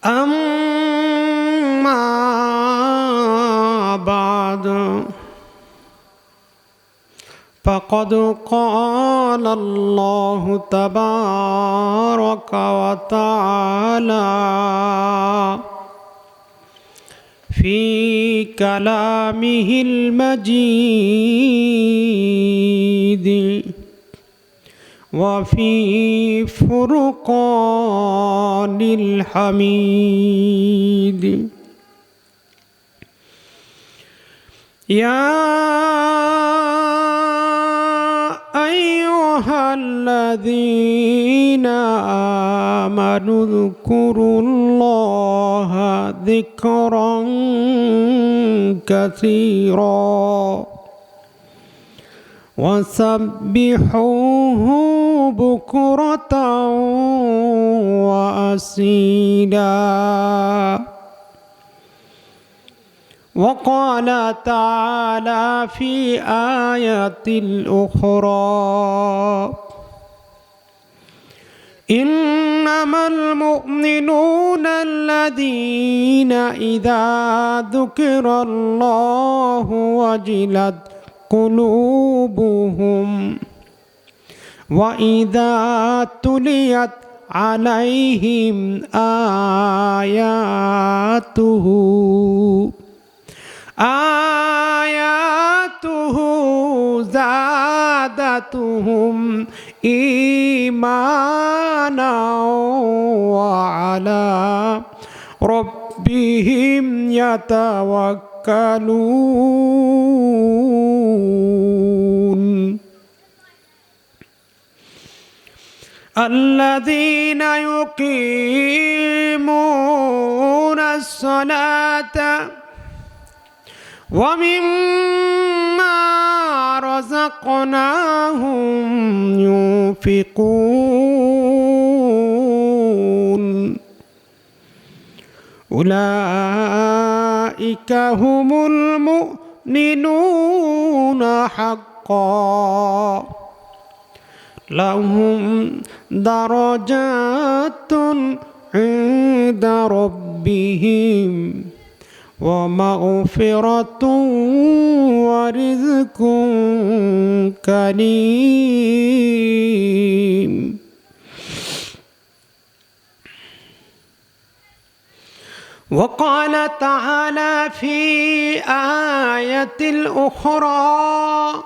أما بعد فقد قال الله تبارك وتعالى في كلامه المجيد وفي فرقان الحميد يا أيها الذين آمنوا اذكروا الله ذكرا كثيرا وسبحوه بكرة وأصيلا وقال تعالى في آية أخرى إنما المؤمنون الذين إذا ذكر الله وجلت قلوبهم وإذا تليت عليهم آياته زادتهم إيمانا وعلى ربهم يتوكلون الذين يقيمون الصلاة ومما رزقناهم ينفقون أولئك هم المؤمنون حقا لهم درجات عند ربهم ومغفرة ورزق كريم وقال تعالى في آية أخرى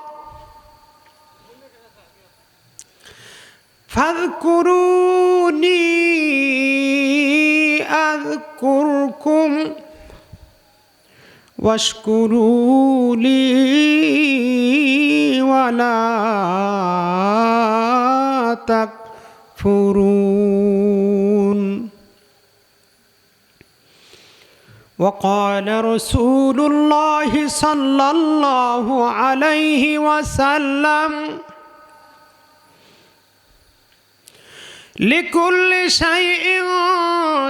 فاذكروني أذكركم واشكروا لي ولا تكفرون وقال رسول الله صلى الله عليه وسلم لكل شيء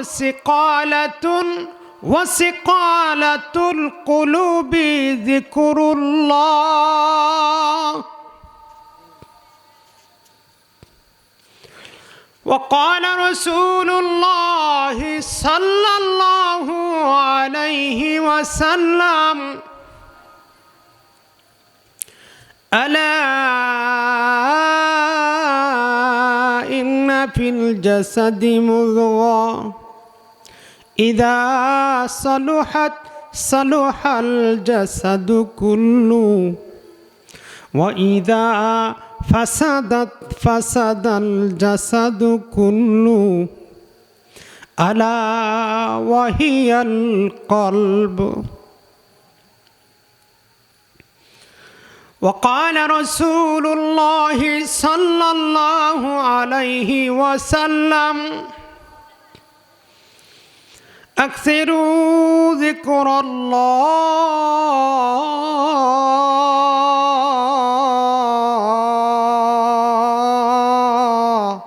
سقالة وسقالة القلوب ذكر الله وقال رسول الله صلى الله عليه وسلم ألا إن في الجسد مضغة إذا صلحت صلح الجسد كله وإذا فسدت فسد الجسد كله ألا وهي القلب وقال رسول الله صلى الله عليه وسلم أكثروا ذكر الله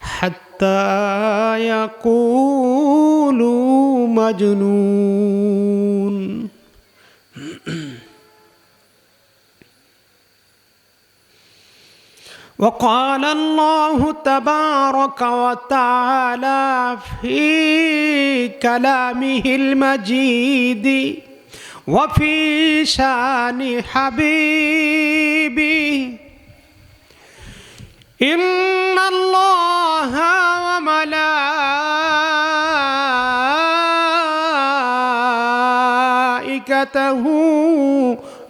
حتى يقولوا مجنون وقال الله تبارك وتعالى في كلامه المجيد وفي شان حبيبه إن الله وملائكته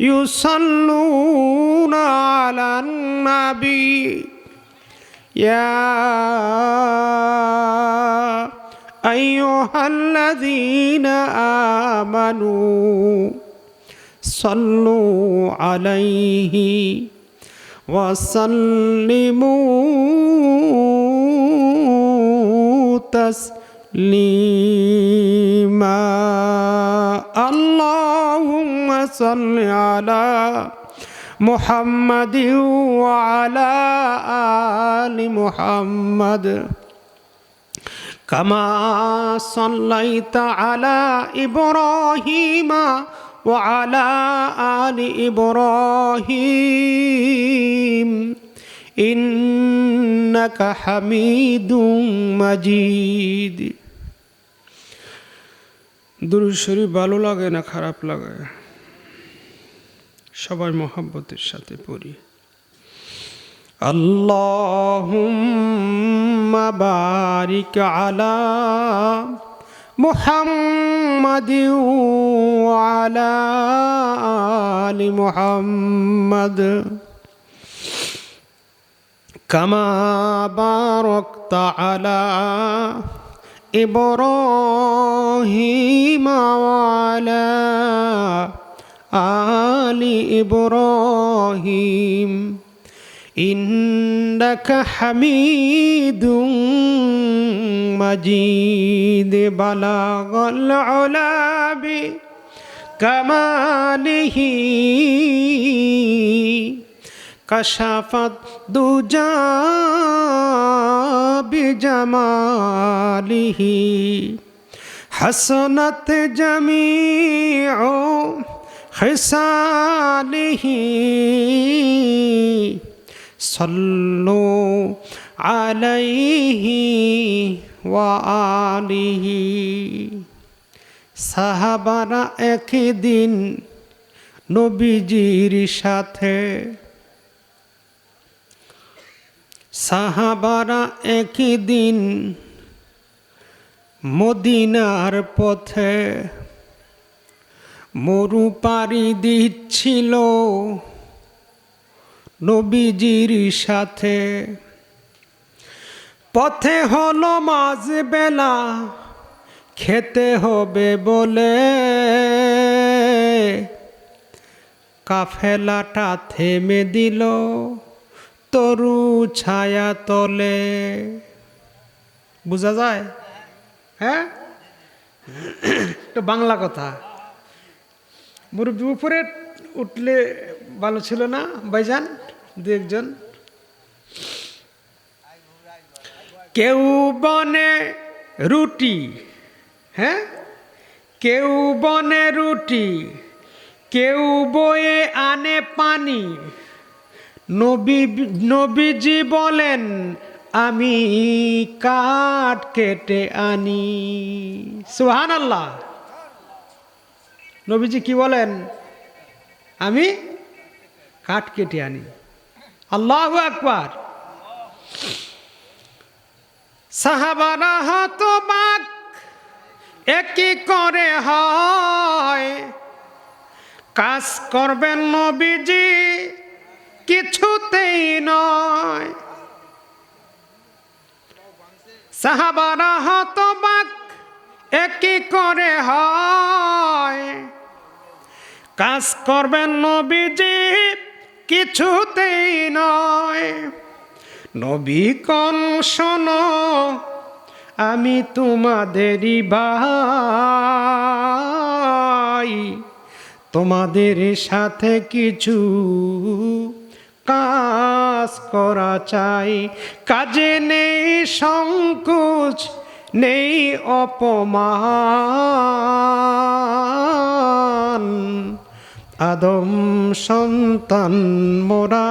يصلون على النبي يا أيها الذين آمنوا صلوا عليه وسلموا تسليما اللهم صل على محمد وعلى آل محمد كما صليت على إبراهيم وعلى آل إبراهيم إنك حميد مجيد দুরূদ শরীফ ভালো লাগে না খারাপ লাগে? সবাই মহব্বতের সাথে পড়ি। আল্লাহুম্মা বারিক আলা মুহাম্মাদিন ওয়া আলা আলি মুহাম্মাদ কামা বারাকতা আলা ইব্রাহিম ওয়া আলা আলি ইব্রাহিম ইন্নাকা হামিদুম মাজিদ বালাগাল উলা বি কামালিহি কাশাফাত দুজা বিজামালিহি হাসানাত জামিউ খিসালিহি সাল্লু আলাইহি ওয়া আলিহি সাহাবারা একদিন নবীজির সাথে একদিন মদিনার পথে মরু পাড়ি দিচ্ছিল নবীজির সাথে। পথে হলো মাঝ বেলা খেতে হবে বলে কাফেলাটা থেমে দিল তরু ছায়া তলে। বোঝা যায়? হ্যাঁ, তো বাংলা কথা। মুরব্বী উপরে উঠলে ভালো ছিল না ভাইজান? দু একজন। কেউ বনে রুটি, হ্যাঁ, কেউ বনে রুটি, কেউ বয়ে আনে পানি। নবীজি বলেন আমি কাঠ কেটে আনি। সুবহানাল্লাহ। নবীজি কি বলেন? আমি কাঠ কেটে আনি। আল্লাহু আকবার। সাহাবারা হতবাক, একই করে হয় কাজ করবেন নবীজি কিছুতেই নয়। সাহাবারা হতবাক, একই করে হয় কাজ করবেন নবীজি কিছুতেই নয়। নবী কোন শোনো আমি তোমাদেরই ভাই, তোমাদের সাথে কিছু কাজ করা চাই। কাজে নেই সংকোচ, নেই অপমান। আদম সন্তান মোরা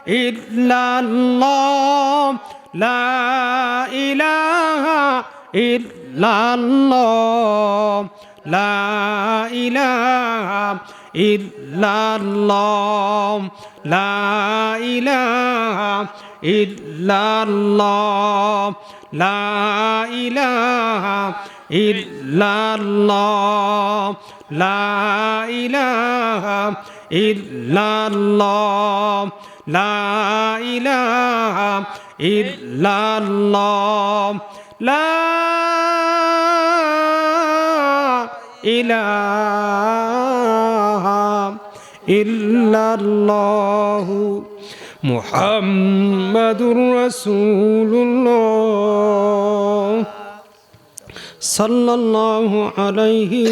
ইল্লাল্লাহ লা ইলাহা ইল্লাল্লাহ লা ইলাহা ইল্লাল্লাহ লা ইলাহা ইল্লাল্লাহ লা ইলাহা ইল্লাল্লাহ লা ইলাহা ইল্লাল্লাহ লা ইলাহা ইল্লাল্লাহ লা ইলাহা ইল্লাল্লাহ মুহাম্মাদুর রাসূলুল্লাহ সাল্লাল্লাহু আলাইহি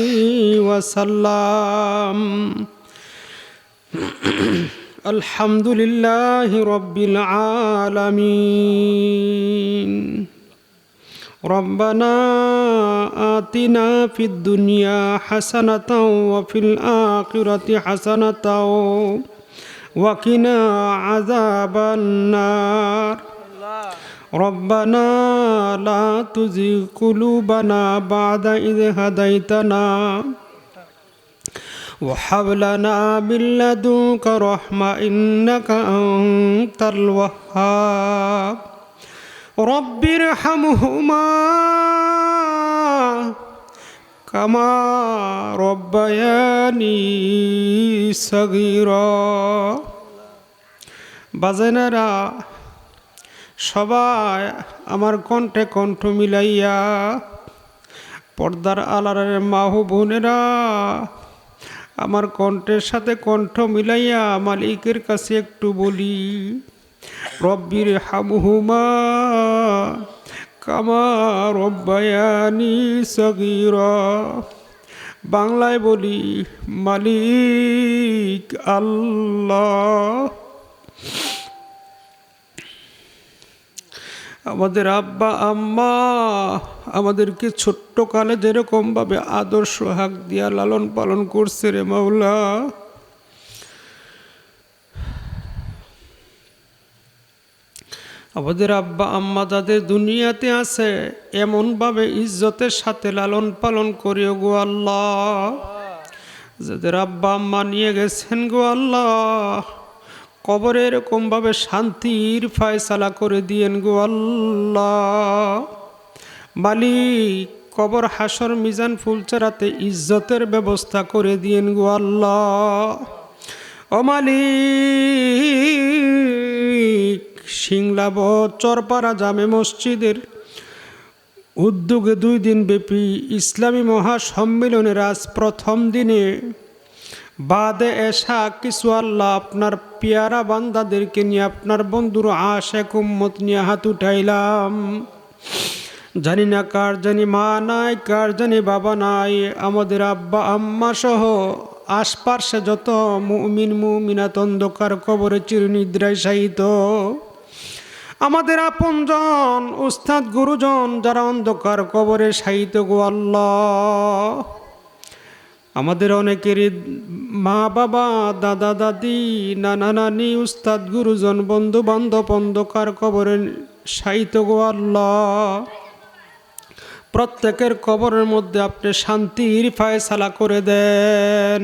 ওয়াসাল্লাম। আলহামদুলিল্লাহি রাব্বিল আলামিন। রব্বানা আতিনা ফিদ দুনিয়া হাসানাতাও ওয়া ফিল আখিরাতি হাসানাতাও ওয়া কিনা আযাবান নার। রব্বানা লা তুজিগ কুলুবানা বা'দা ইয হাদাইতানা ওয়া হাব লানা মিন লাদুনকা রাহমা ইন্নাকা আনতাল ওয়াহ্হাব। রব্বিরহামহুমা কামা রব্বায়ানি সগীরা। বাজেনারা সবাই আমার কণ্ঠে কণ্ঠ মিলাইয়া, পর্দার আলারের মাহু বোনেরা আমার কণ্ঠের সাথে কণ্ঠ মিলাইয়া মালিকের কাছে একটু বলি, রব্বিরহামহুমা কামা রব্বায়ানি সগীরা। বাংলায় বলি, মালিক আল্লাহ আমাদের আব্বা আম্মা আমাদেরকে ছোট্ট কালে যেরকমভাবে আদর্শ হাক দিয়া লালন পালন করছে রে মাওলা, আমাদের আব্বা আম্মা যাদের দুনিয়াতে আছে এমনভাবে ইজ্জতের সাথে লালন পালন করিও গো আল্লাহ। যাদের আব্বা আম্মা নিয়ে গেছেন গো আল্লাহ, কবরে এরকমভাবে শান্তির ফয়সালা করে দিয়েন গো আল্লাহ। মালিক কবর হাসর মিজান ফুলচারাতে ইজ্জতের ব্যবস্থা করে দিয়েন গো আল্লাহ। ও মালিক সিংলাব চরপাড়া জামে মসজিদের উদ্যোগে 2 দিন ব্যাপী ইসলামী মহাসম্মেলনের আজ প্রথম দিনে বাদে এসা কিছু আল্লাহ আপনার পেয়ারা বান্দাদেরকে নিয়ে আপনার বন্ধুর আশেক উম্মত নিয়ে হাত উঠাইলাম। জানি না কার জানি মা নাই, কার জানি বাবা নাই, আমাদের আব্বা আম্মা সহ আশপাশে যত মুমিন মুমিনাত অন্ধকার কবরে চিরনিদ্রায় শায়িত, আমাদের আপনজন উস্তাদ গুরুজন যারা অন্ধকার কবরে শায়িত গো আল্লাহ। আমাদের অনেকেরই মা বাবা দাদা দাদি নানা নানি উস্তাদ গুরুজন বন্ধু বান্ধব অন্ধকার কবরে শায়িত গো আল্লাহ। প্রত্যেকের কবরের মধ্যে আপনি শান্তির ফয়সালা করে দেন।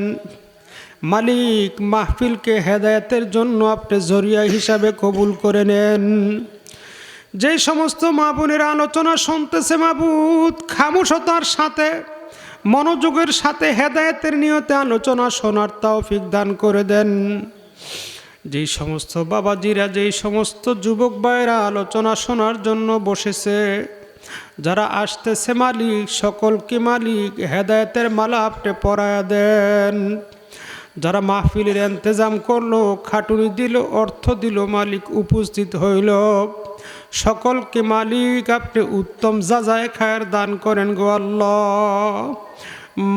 মালিক মাহফিলকে হেদায়েতের জন্য আপনি জরিয়া হিসাবে কবুল করে নেন। যেই সমস্ত মা বোনের আলোচনা শুনতেছে মাবুদ, খামোশতার সাথে মনোযোগের সাথে হেদায়েতের নিয়তে আলোচনা শোনার তৌফিক দান করে দেন। যেই সমস্ত বাবাজিরা, যেই সমস্ত যুবক ভাইরা আলোচনা শোনার জন্য বসেছে, যারা আসতেছে মালিক সকলকে মালিক হেদায়েতের মালা আপনি পরায়া দেন। যারা মাহফিলের ইন্তজাম করলো, খাটুনি দিল, অর্থ দিল, মালিক উপস্থিত হইল, সকলকে মালিক আপনি উত্তম যাজায় খায়ের দান করেন গো আল্লাহ।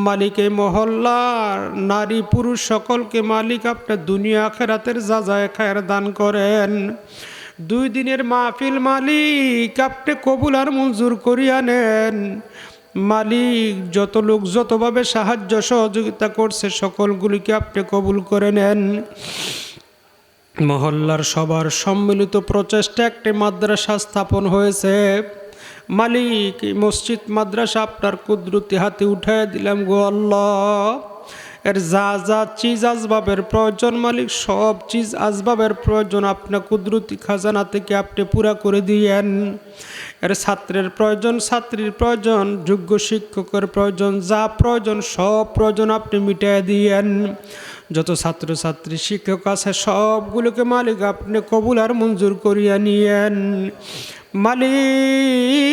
মালিক এই মহল্লার নারী পুরুষ সকলকে মালিক আপনি দুনিয়া আখিরাতের যাজায় খায়ের দান করেন। 2 দিনের মাহফিল মালিক আপনি কবুল আর মঞ্জুর করিয়া নেন। মালিক যত লোক যতভাবে সাহায্য সহযোগিতা করছে সকলগুলিকে আপনি কবুল করে নেন। মহল্লার সবার সম্মিলিত প্রচেষ্টা একটি মাদ্রাসা স্থাপন হয়েছে। মালিক, এই মসজিদ মাদ্রাসা আপনার কুদরতি হাতে উঠায় দিলাম গো আল্লাহ। এর যা যা চিজ আসবাবের প্রয়োজন মালিক, সব চিজ আসবাবের প্রয়োজন আপনার কুদরতি খাজানা থেকে আপনি পুরা করে দিয়েন। এর ছাত্রের প্রয়োজন, ছাত্রীর প্রয়োজন, যোগ্য শিক্ষকের প্রয়োজন, যা প্রয়োজন সব প্রয়োজন আপনি মিটিয়ে দিয়েন। যত ছাত্রছাত্রী শিক্ষক আছে সবগুলোকে মালিক আপনি কবুল আর মঞ্জুর করিয়া নিয়েন। মালিক,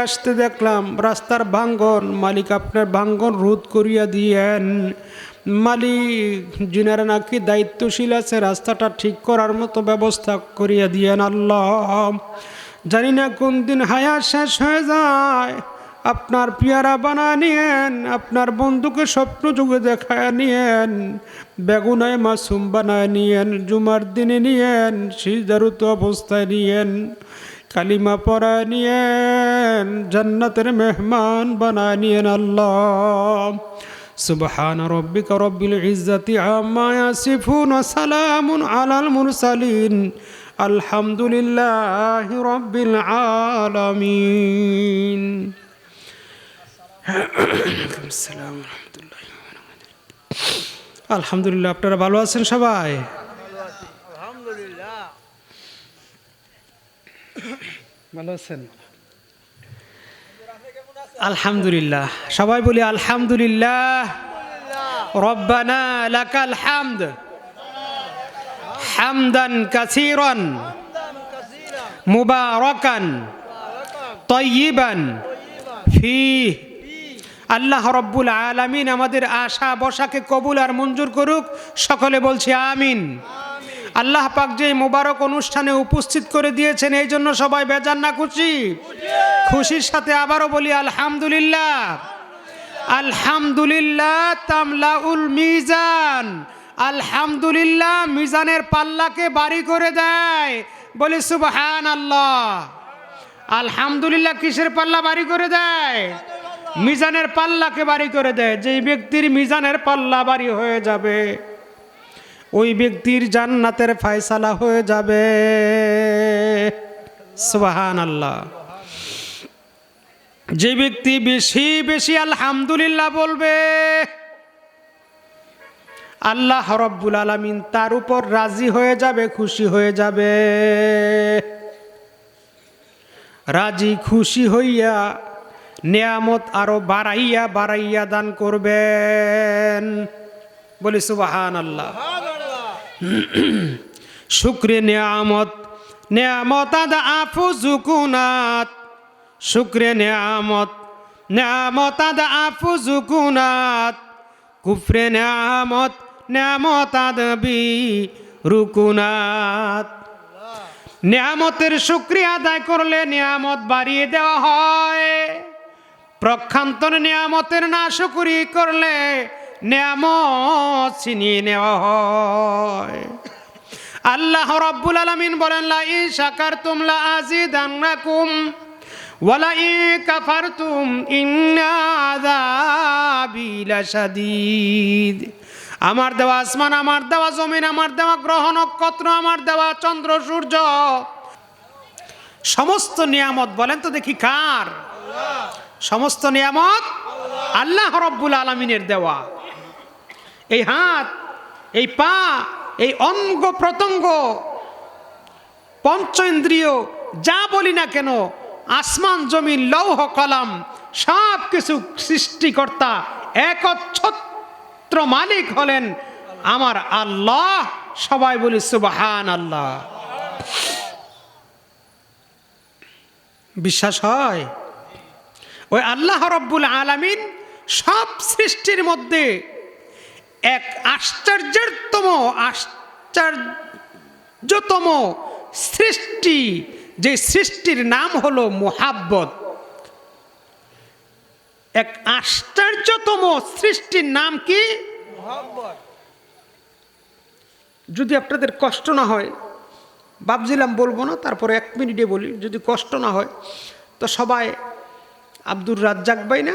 আসতে দেখলাম রাস্তার ভাঙ্গন, মালিক আপনার ভাঙ্গন রোধ করিয়া দিয়েন। মালিক, যিনারা নাকি দায়িত্বশীল আছে রাস্তাটা ঠিক করার মতো ব্যবস্থা করিয়া দিয়েন আল্লাহ। জানি না কোন দিন হায়াত শেষ হয়ে যায়, আপনার পিয়ারা বানা নিয়েন, আপনার বন্ধুকে স্বপ্ন যুগে দেখায় নিয়েন, বেগুনায় মাসুম বানায় নিয়েন, জুমার দিনে নিয়েন, সিজদারত অবস্থায় নিয়েন, কালিমা পড়ায় নিয়েন, জান্নাতের মেহমান বানায় নিয়েন আল্লাহ। সুবহান রব্বিকা রব্বিল ইজ্জাতি আম্মা ইয়াসিফুন ওয়া সালামুন আলাল মুরসালিন আলহামদুলিল্লাহি রব্বিল আলামিন। আলহামদুলিল্লাহ। আপনারা ভালো আছেন সবাই? আলহামদুলিল্লাহ। ভালো আছেন? আলহামদুলিল্লাহ। সবাই বলি আলহামদুলিল্লাহ। রব্বানা লাকাল হামদ হামদান কাসীরান মুবারাকান তাইয়িবান ফীহ। আল্লাহ রব্বুল আলামিন আমাদের আশা বসাকে কবুল আর মঞ্জুর করুক। সকলে বলছি আমিন। আল্লাহ পাক যে মোবারক অনুষ্ঠানে উপস্থিত করে দিয়েছেন, এই জন্য সবাই বেজান না খুশি? খুশির সাথে আবারও বলি আলহামদুলিল্লাহ। আলহামদুলিল্লাহ তামলাউল মিজান। আলহামদুলিল্লাহ মিজানের পাল্লাকে ভারী করে দেয়। বলি সুবহানাল্লাহ। আলহামদুলিল্লাহ কিসের পাল্লা ভারী করে দেয়? মিজানের পাল্লাকে ভারী করে দেয়। যেই ব্যক্তির মিজানের পাল্লা ভারী হয়ে যাবে, ওই ব্যক্তির জান্নাতের ফয়সালা হয়ে যাবে। সুবহানাল্লাহ। যে ব্যক্তি বেশি বেশি আলহামদুলিল্লাহ বলবে, আল্লাহ রব্বুল আলামিন তার উপর রাজি হয়ে যাবে, খুশি হয়ে যাবে। রাজি খুশি হইয়া নিয়ামত আরো বাড়াইয়া বাড়াইয়া দান করবেন। বলি সুবহানাল্লাহ। শুকরে নিয়ামত, নিয়ামত আদা আফু জুকুনাত। শুকরে নিয়ামত, নিয়ামত আদা আফু জুকুনাত। কুফরে নিয়ামত, নিয়ামত আদবি রুকুনাত। নিয়ামতের শুকরিয়া আদায় করলে নিয়ামত বাড়িয়ে দেওয়া হয়। প্রক্ষান্তর নিয়ামতের না শুকরি করলে নিয়ামত ছিনিয়ে নেওয়া হয়। আল্লাহ রাব্বুল আলামিন বলেন, লা ইন শাকারতুম লা আযীদান্নাকুম ওয়া লা ইন কাফারতুম ইন্না আযাবি লাশাদীদ। আমার দেওয়া আসমান, আমার দেওয়া জমিন, আমার দেওয়া গ্রহ নক্ষত্র, আমার দেওয়া চন্দ্র সূর্য, সমস্ত নিয়ামত বলেন তো দেখি কার? সমস্ত নিয়ামত আল্লাহ রাব্বুল আলামিনের দেওয়া। এই হাত, এই পা, এই অঙ্গ প্রত্যঙ্গ, পঞ্চ ইন্দ্রিয়, যা বলি না কেন, আসমান জমিন লৌহ কলম সব কিছু সৃষ্টিকর্তা একচ্ছত্র মালিক হলেন আমার আল্লাহ। সবাই বলি সুবহানাল্লাহ। বিশ্বাস হয়? ওই আল্লাহ রাব্বুল আলামিন সব সৃষ্টির মধ্যে এক আশ্চর্যতম সৃষ্টি, যে সৃষ্টির নাম হলো মুহাব্বত। এক আশ্চর্যতম সৃষ্টির নাম কি? মুহাব্বত। যদি আপনাদের কষ্ট না হয়, ভাবছিলাম বলবো না, তারপরে 1 মিনিটে বলি, যদি কষ্ট না হয় তো সবাই আব্দুর রাজ্জাক ভাই না,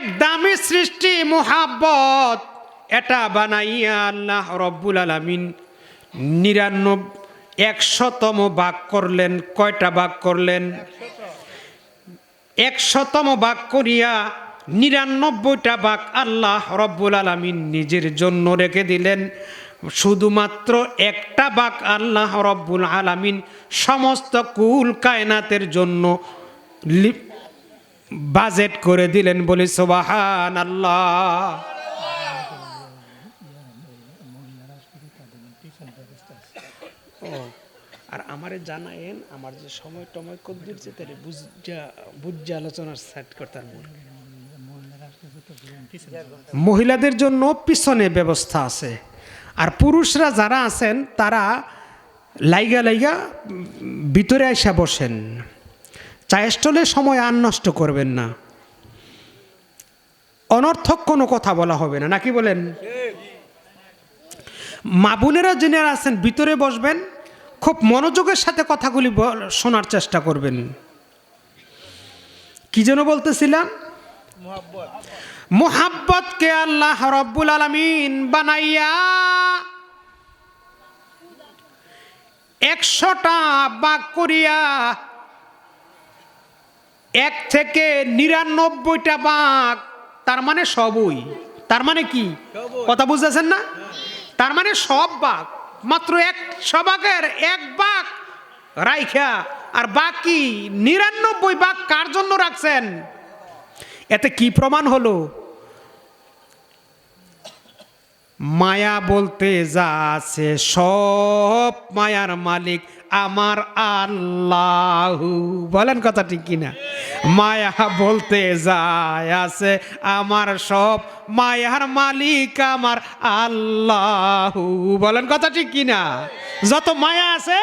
এক দামি সৃষ্টি মুহাব্বত, এটা বানাইয়া আল্লাহ রব্বুল আলামিন 100তম ভাগ করলেন। কয়টা ভাগ করলেন? 100তম ভাগ করিয়া 99টা ভাগ আল্লাহ রব্বুল আলামিন নিজের জন্য রেখে দিলেন। শুধুমাত্র একটা ভাগ আল্লাহ রব্বুল আলামিন সমস্ত কুল কায়নাতের জন্য বাজেট করে দিলেন। বলি সুবহানাল্লাহ। আর আমারে জানায়েন আমার যে সময় টময় কত দিচ্ছে তাহলে বুঝা আলোচনার সেট করতাম। মহিলাদের জন্য পিছনে ব্যবস্থা আছে, আর পুরুষরা যারা আছেন তারা লাইগা লাইগা ভিতরে আইসা বসেন। চায়ের স্টলে সময় আর নষ্ট করবেন না, অনর্থক কোনো কথা বলা হবে না, নাকি বলেন? মা বোনেরা যারা আছেন ভিতরে বসবেন, খুব মনোযোগের সাথে কথাগুলি শোনার চেষ্টা করবেন। কি যেন বলতেছিলাম? মুহাব্বতকে আল্লাহ রব্বুল আলামিন বানাইয়া 100টা ভাগ করিয়া 1 থেকে 99টা ভাগ, তার মানে সবই। তার মানে কি কথা বুঝতেছেন না? তার মানে সব ভাগ, মাত্র 100 ভাগের 1 ভাগ রাইখা আর বাকি 99 ভাগ কার জন্য রাখছেন? এতে কি প্রমাণ হলো? মায়া বলতে যা আছে সব মায়ার মালিক আমার আল্লাহ। বলেন কথা ঠিক কিনা? মায়া বলতে যা আছে আমার সব মায়ার মালিক আমার আল্লাহ। বলেন কথা ঠিক কিনা? যত মায়া আছে,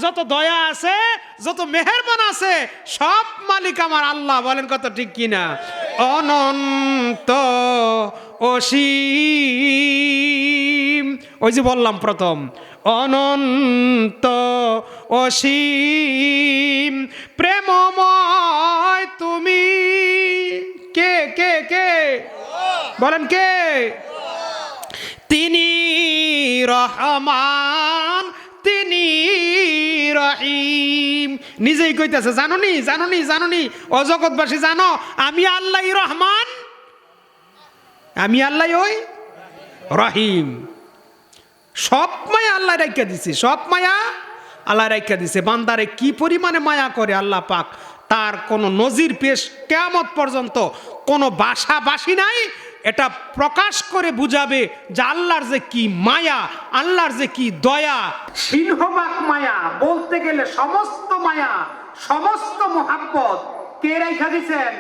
যত দয়া আছে, যত মেহেরবান আছে, সব মালিক আমার আল্লাহ। বলেন কথা ঠিক কিনা? অনন্ত অসীম, ওই যে বললাম প্রথম, অনন্ত অসীম প্রেমময় তুমি। কে কে কে বলেন কে? তিনি রহমান, তিনি রহিম। নিজেই কইতেছে, জানোনি জানোনি জানোনি ও জগৎবাসী, জানো আমি আল্লাহ রহমান, আমি আল্লাহ ওই রহিম। সব মায়া আল্লাহ রাইখা দিছে, সব মায়া আল্লাহ রাইখা দিছে। বান্দারে কি পরিমাণে মায়া করে আল্লাহ পাক, তার কোনো নজির পেশ কিয়ামত পর্যন্ত কোনো ভাষাভাষী নাই এটা প্রকাশ করে বুঝাবে যে আল্লাহর যে কি মায়া, আল্লাহর যে কি দয়া। সিংহভাগ মায়া বলতে গেলে সমস্ত মায়া, সমস্ত মুহাব্বত কে রাইখা দিছেন?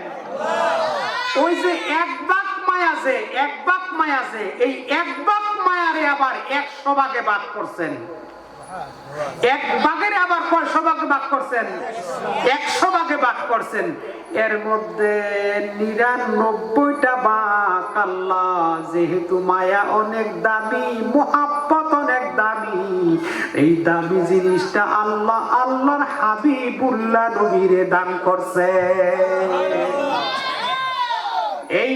ওই যে 1 ভাগ মায়া আছে, 1 ভাগ মায়া আছে, এই 1 ভাগ মায়ারে আবার 100 ভাগে ভাগ করছেন। 1 ভাগের আবার 100 ভাগে ভাগ করছেন, 100 ভাগে ভাগ করছেন। এর মধ্যে 99টা ভাগ আল্লাহ, যেহেতু মায়া অনেক দামি, মুহাব্বত অনেক দামি, এই দামি জিনিসটা আল্লাহ আল্লাহর হাবিবুল্লাহ নবীরে দান করছে। এই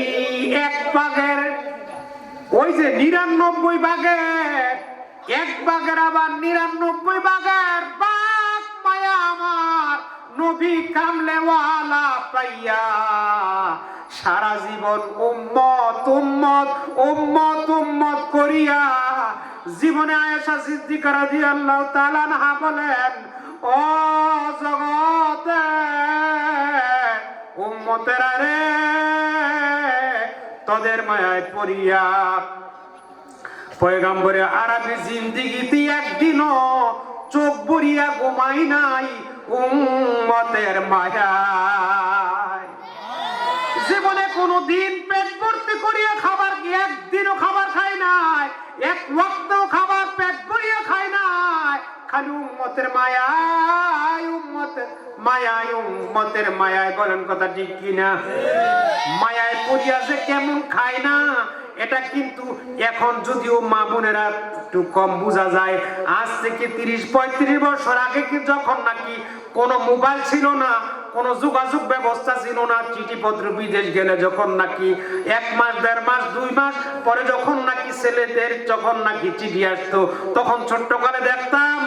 1 ভাগের, ওই যে 99 ভাগের 1 ভাগের আবার 99 ভাগের ভাগ মায়া আমার নবী কামলেওয়ালা পাইয়া সারা জীবন উম্মত উম্মত উম্মত উম্মত করিয়া জীবনে আয়েশা সিদ্দিকা রাদিয়াল্লাহু তাআলা আনহা বলেন, ও জগতে উম্মতেরা রে, তোদের মায়ায় পড়িয়া পয়গম্বরে আরবি জিন্দেগিতে একদিনও চোখ ভরিয়া ঘুমাই নাই উম্মতের মায়ায়। জীবনে কোনোদিন পেট ভর্তি করিয়া খাবার, একদিনও খাবার খাই নাই, 1 ওয়াক্তও খাবার পেট ভরিয়া খাই নাই, খালি উম্মতের মায়ায়, উম্মতের মায়ায়, উম্মতের মায়ায়। বলেন কথা ঠিক কিনা? মায়ায় পড়িয়া যে কেমন খায় না, এটা কিন্তু এখন যদিও মা বোনেরা একটু কম বোঝা যায়। আজ থেকে 30-35 বছর আগে কি যখন নাকি কোনো মোবাইল ছিল না, কোনো যোগাযোগ ব্যবস্থা ছিল না। চিঠিপত্র বিদেশ গেলে যখন নাকি 1 মাস 1.5 মাস 2 মাস পরে যখন নাকি ছেলেদের যখন নাকি চিঠি আসতো, তখন ছোট্ট করে দেখতাম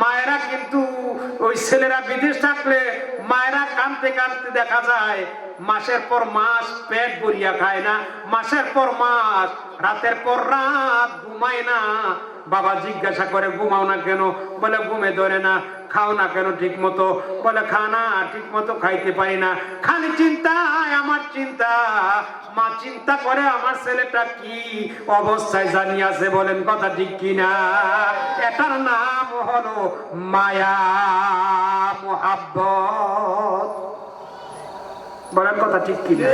মায়েরা কিন্তু ওই ছেলেরা বিদেশ থাকলে মায়েরা কাঁদতে কাঁদতে দেখা যায় মাসের পর মাস পেট ভরিয়া খায় না, মাসের পর মাস রাতের পর রাত ঘুমায় না। বাবা জিজ্ঞাসা করে ঘুমাও না কেন? বলে ঘুমে ধরে না। খাও না কেন ঠিক মতো? বলে খানা ঠিক মতো খাইতে পারি না। খালি চিন্তায় আমার চিন্তা। মা চিন্তা করে আমার ছেলেটা কি অবস্থায় জানিয়াছে, বলেন কথা ঠিক কিনা? এটার নাম হলো মায়া, মোহাব্বত। বলেন কথা ঠিক কিনা?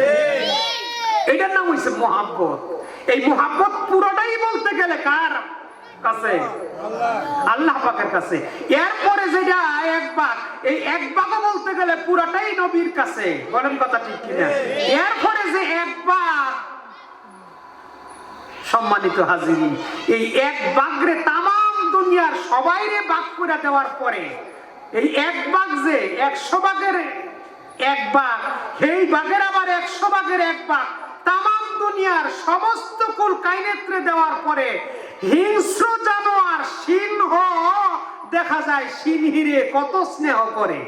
এটার নাম হইছে মোহাব্বত। এই মোহাব্বত পুরোটাই বলতে গেলে কার কাছে? আল্লাহ পাকের কাছে। এরপরে যেটা 1 ভাগ, এই 1 ভাগও বলতে গেলে পুরোটাই নবীর কাছে। বলেন কথা ঠিক কিনা? এরপরে যে 1 ভাগ, সম্মানিত হাজিরিন, এই 1 ভাগরে তামাম দুনিয়ার সবাইরে ভাগ করে দেওয়ার পরে এই 1 ভাগ যে 100 ভাগের 1 ভাগ, সেই ভাগের আবার 100 ভাগের 1 ভাগ তামাম দুনিয়ার সমস্ত কুল কায়নেত্রে দেওয়ার পরে হিংস্র জানোয়ার সিংহ দেখা যায় সিংহীরে কত স্নেহ করে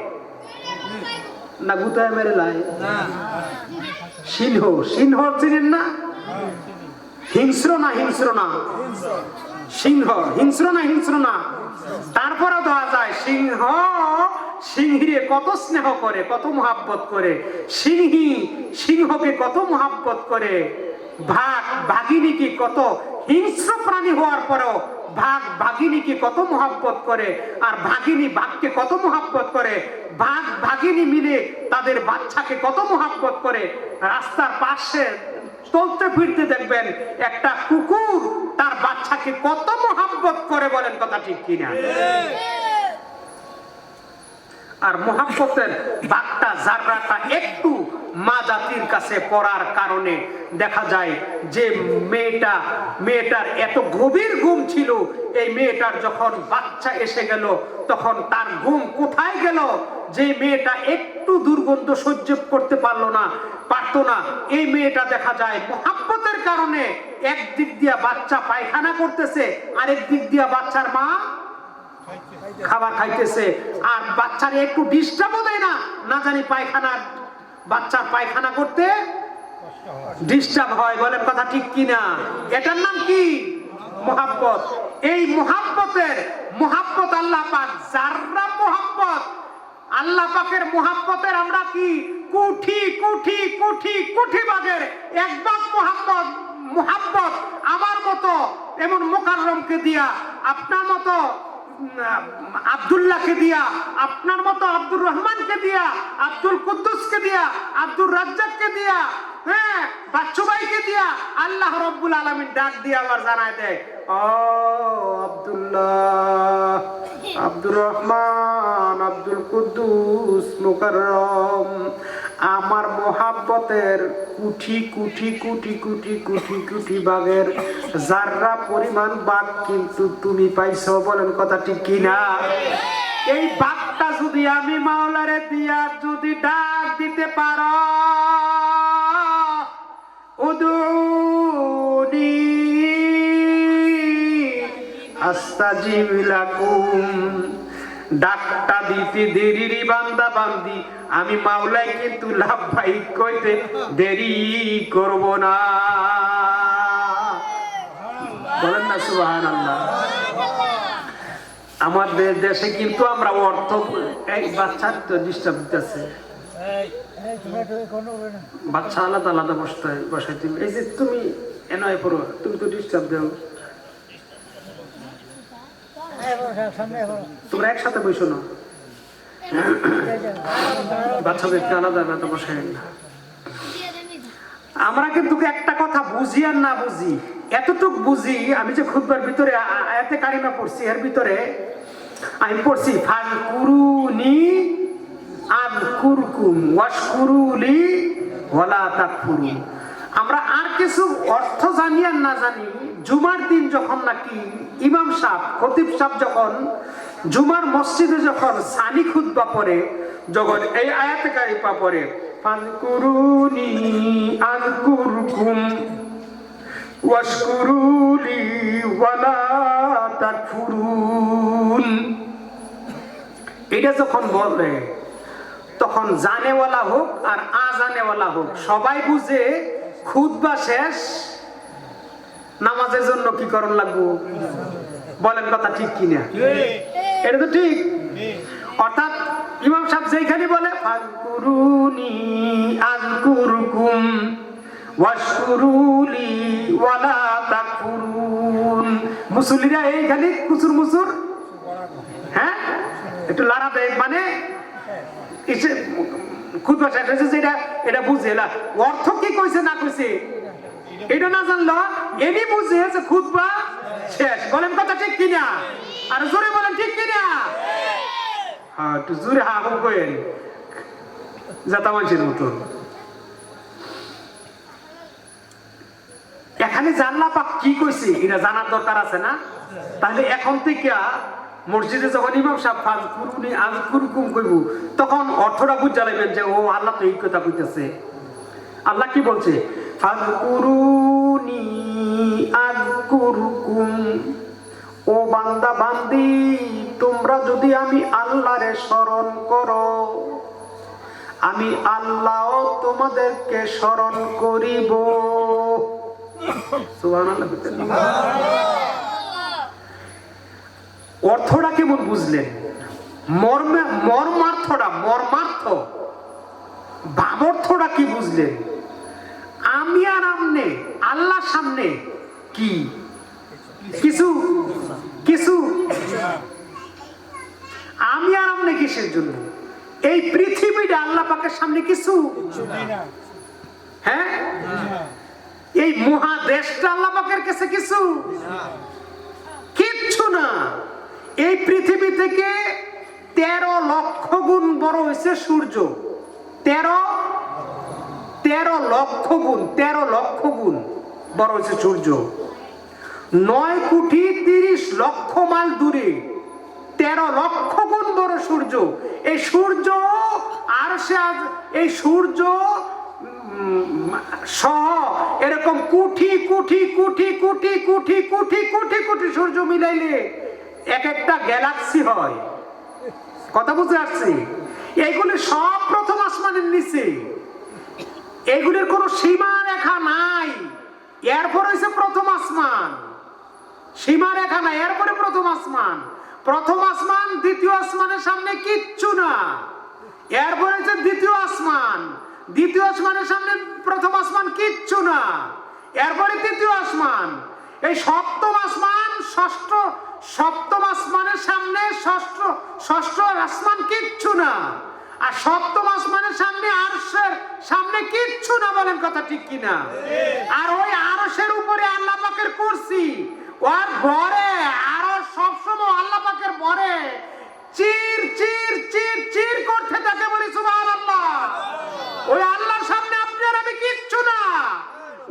না। গুতায় মেরে লাই সিংহ, সিংহ চিনেন না? হিংস্র না হিংস্র না? সিংহ হিংস্র না হিংস্র না? তারপরে দেওয়া যায় সিংহ সিংহীরে কত স্নেহ করে, কত মোহাব্বত করে। সিংহী সিংহকে কত মোহাব্বত করে। ভাগ ভাগিনীকে কত, হিংস্র প্রাণী হওয়ার পরেও ভাগ ভাগিনীকে কত মোহাব্বত করে, আর ভাগিনী ভাগকে কত মোহাব্বত করে। ভাগ ভাগিনী মিলে তাদের বাচ্চাকে কত মোহাব্বত করে। রাস্তার পাশে চলতে ফিরতে দেখবেন একটা কুকুর তার বাচ্চাকে কত মোহাব্বত করে। বলেন কথা ঠিক কিনা? আর মোহাব্বতের বার্তা জাররাটা একটু মা জাতির কাছে পড়ার কারণে দেখা যায় যে মেয়েটার এত গভীর ঘুম ছিল, এই মেয়েটার যখন বাচ্চা এসে গেল তখন তার ঘুম কোথায় গেল? যে মেয়েটা একটু দুর্গন্ধ সহ্য করতে পারতো না, এই মেয়েটা দেখা যায় মোহাব্বতের কারণে একদিক দিয়া বাচ্চা পায়খানা করতেছে, আরেক দিক দিয়া বাচ্চার মা খাবার খাইতেছে, আর বাচ্চার একটু ডিস্টার্বও দেয় না, না জানি বাচ্চার পায়খানা করতে ডিস্টার্ব হয়। বলেন কথা ঠিক কিনা? এটার নাম কি? মোহাব্বত। এই মোহাব্বত আল্লাহ পাক যাররা মোহাব্বত, আল্লাহ পাকের মোহাব্বতের আমরা কি কোটি কোটি কোটি কোটি ভাগের 1 ভাগ মোহাব্বত আমার মতো এমন মুকাররমকে দিয়া, আপনার মতো আব্দুল্লাহকে দিয়া, আপনার মতো আব্দুর রহমানকে দিয়া, আব্দুল কুদ্দুসকে দিয়া, আব্দুর রাজ্জাককে দিয়া, হ্যাঁ বাচ্চু ভাইকে দিয়া আল্লাহ রাব্বুল আলামিন ডাক দিয়া আবার জানায় দেয়, ও আব্দুল্লাহ, আব্দুর রহমান, আব্দুল কুদ্দুস মুকাররম, আমার মোহাব্বতের কোটি কোটি কোটি কোটি কোটি কোটি ভাগের যাররা পরিমাণ ভাগ কিন্তু তুমি পাইছো। বলেন কথা ঠিক কিনা? এই ভাগটা যদি আমি মাওলারে দিয়া যদি ডাক দিতে পারো, উদুনি আস্তাজিব লাকুম, ডাকটা দিতে দেরি বান্দা বান্দি, আমি মাওলাই কিন্তু লাভবাহিক কইতে দেরি করব না। বলেন না সুবহানাল্লাহ। আমাদের দেশে কিন্তু আমরা অর্থ, এই বাচ্চার তো ডিস্টার্ব দিতেছে, বাচ্চা আলাদা আলাদা বসাইতে, এই যে তুমি এনয় পড়ো, তুমি তো ডিস্টার্ব দাও, তোমরা একসাথে বসো না, বাচ্চাদেরকে আলাদা আলাদা বসাই না। আমরা কিন্তু একটা কথা বুঝি আর না বুঝি, এতটুক বুঝি। আমি যে খুতবার ভিতরে আয়াতে কারিমা পড়ছি, এর ভিতরে আমি পড়ছি ফাযকুরুনি আযকুরকুম ওয়াশকুরুলি ওয়ালা তাকফুরুন। আমরা আর কিছু অর্থ জানি আর না জানি, জুমার দিন যখন নাকি ইমাম সাহেব, খতিব সাহেব যখন জুমার মসজিদে যখন সানি খুতবা পড়ে, যখন এই আয়াতে কারিমা পড়ে ফাযকুরুনি আযকুরকুম ওয়াশকুরুলি ওয়ালা তাকফুরুন, এটা যখন বলে তখন জানেওয়ালা হোক আর আজানেওয়ালা হোক সবাই বুঝে খুতবা শেষ, নামাজের জন্য কি করণ লাগবো? বলেন কথা ঠিক কিনা? এটা তো ঠিক। অর্থাৎ ইমাম সাহেব যেখানে বলে ফাযকুরুনি আযকুরকুম ওয়াশকুরুলি ওয়ালা তাকফুরুন, মুসল্লিরা এইখানে কুসুর মুসুর হ্যাঁ একটু লাড়া দেয়, মানে খুতবা শেষ হয়েছে যেটা এটা বুঝে না, অর্থ কি কইছে না কইছে এটা না জানলো এনি বুঝে যে খুতবা শেষ। বলেন কথা ঠিক কিনা? আর জোরে বলেন ঠিক কিনা? হ্যাঁ একটু জোরে হা হু কইেন জাতা মানুষের মতন। এখানে জানলা পাক কি কইছে এটা জানার দরকার আছে না? তাহলে এখন থেকে মসজিদে যখন ইমাম সাহেব ফাযকুরুনি আযকুরকুম কইব তখন অর্থটা বুঝা লাগবেন যে ও আল্লাহ তো এই কথা কইতেছে। আল্লাহ কি বলছে? ফাযকুরুনি আযকুরকুম, ও বান্দা বান্দি তোমরা যদি আমি আল্লাহরে স্মরণ করো আমি আল্লাহ তোমাদেরকে স্মরণ করিব। সুবহানাল্লাহ। অর্থটা কেমন বুঝলেন? মর্মার্থ ভাবার্থটা কি বুঝলেন? আমি আর আমনে আল্লাহর সামনে কি কিছু কিছু, আমি আর আমনে কিসের জন্য? এই পৃথিবীটা আল্লাহ পাকের সামনে কিছু, হ্যাঁ এই মহাদেশটা আল্লাহ পাকের কাছে কিছু, কিচ্ছু না। এই পৃথিবী থেকে 13 লক্ষ গুণ বড় হয়েছে সূর্য। 13 লক্ষ গুণ বড় হয়েছে সূর্য। 9 কোটি 30 লক্ষ মাইল দূরে 13 লক্ষ গুণ বড় সূর্য। এই সূর্য আর এই সূর্য সহ এরকম কোটি কোটি কোটি কোটি কোটি কোটি কোটি কোটি সূর্য মিলাইলে এক একটা গ্যালাক্সি হয়। কথা বুঝতে পারছি? এইগুলি সব প্রথম আসমানের নিচে, এইগুলির কোনো সীমা রেখা নাই। এরপর হয়েছে প্রথম আসমান, সীমা রেখা নাই, এরপরে প্রথম আসমান। প্রথম আসমান দ্বিতীয় আসমানের সামনে কিচ্ছু না। এরপরে হচ্ছে দ্বিতীয় আসমান, দ্বিতীয় আসমানের সামনে প্রথম আসমান কিচ্ছু না। এরপরে তৃতীয় আসমান, এই সপ্তম আসমান, সপ্তম আসমানের সামনে ষষ্ঠ আসমান কিচ্ছু না। আর সপ্তম আসমানের সামনে আরশের সামনে কিচ্ছু না। বলেন কথা ঠিক কিনা? আর ওই আরশের উপরে আল্লাহ পাকের কুরসি, ওর ভরে আরো সবসময় আল্লাহ পাকের ভরে চির চির চির চির করতে থাকে। বলি সুবহানাল্লাহ। ওই আল্লাহর সামনে আপনি আর আমি কিচ্ছু না।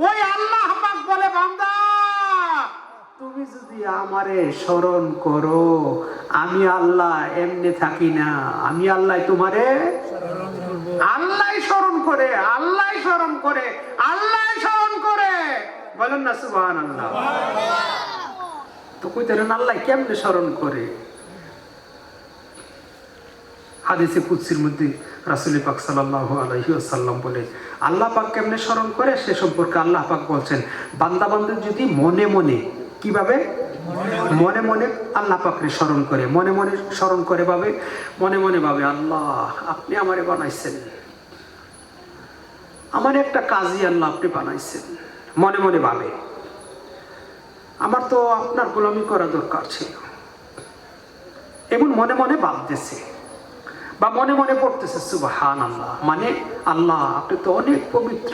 ওই আল্লাহ পাক বলে বান্দা তুমি যদি আমারে স্মরণ করো আমি আল্লাহ এমনি থাকি না, আমি আল্লাহ তোমারে আল্লাহ স্মরণ করে, আল্লাহ স্মরণ করে, আল্লাহ স্মরণ করে। বলেন না সুবহানাল্লাহ। তো কইতেন আল্লাহ কেমনে স্মরণ করে? হাদিসে কুদসির মধ্যে রাসূল পাক সাল্লাল্লাহু আলাইহি ওয়াসাল্লাম বলে আল্লাহ পাক কেমনে স্মরণ করে সে সম্পর্কে আল্লাহ পাক বলছেন বান্দা বান্দা যদি মনে মনে, কিভাবে মনে মনে আল্লাহ পাককে স্মরণ করে, মনে মনে স্মরণ করে ভাবে, মনে মনে ভাবে আল্লাহ আপনি আমারে বানাইছেন, আমার একটা কাজী আল্লাহ আপনি বানাইছেন। মনে মনে ভাবে আমার তো আপনার গোলামি করা দরকার ছিল, এবং মনে মনে ভাবতেছে বা মনে মনে পড়তেছে সুবহানাল্লাহ, মানে আল্লাহ আপনি তো অনেক পবিত্র,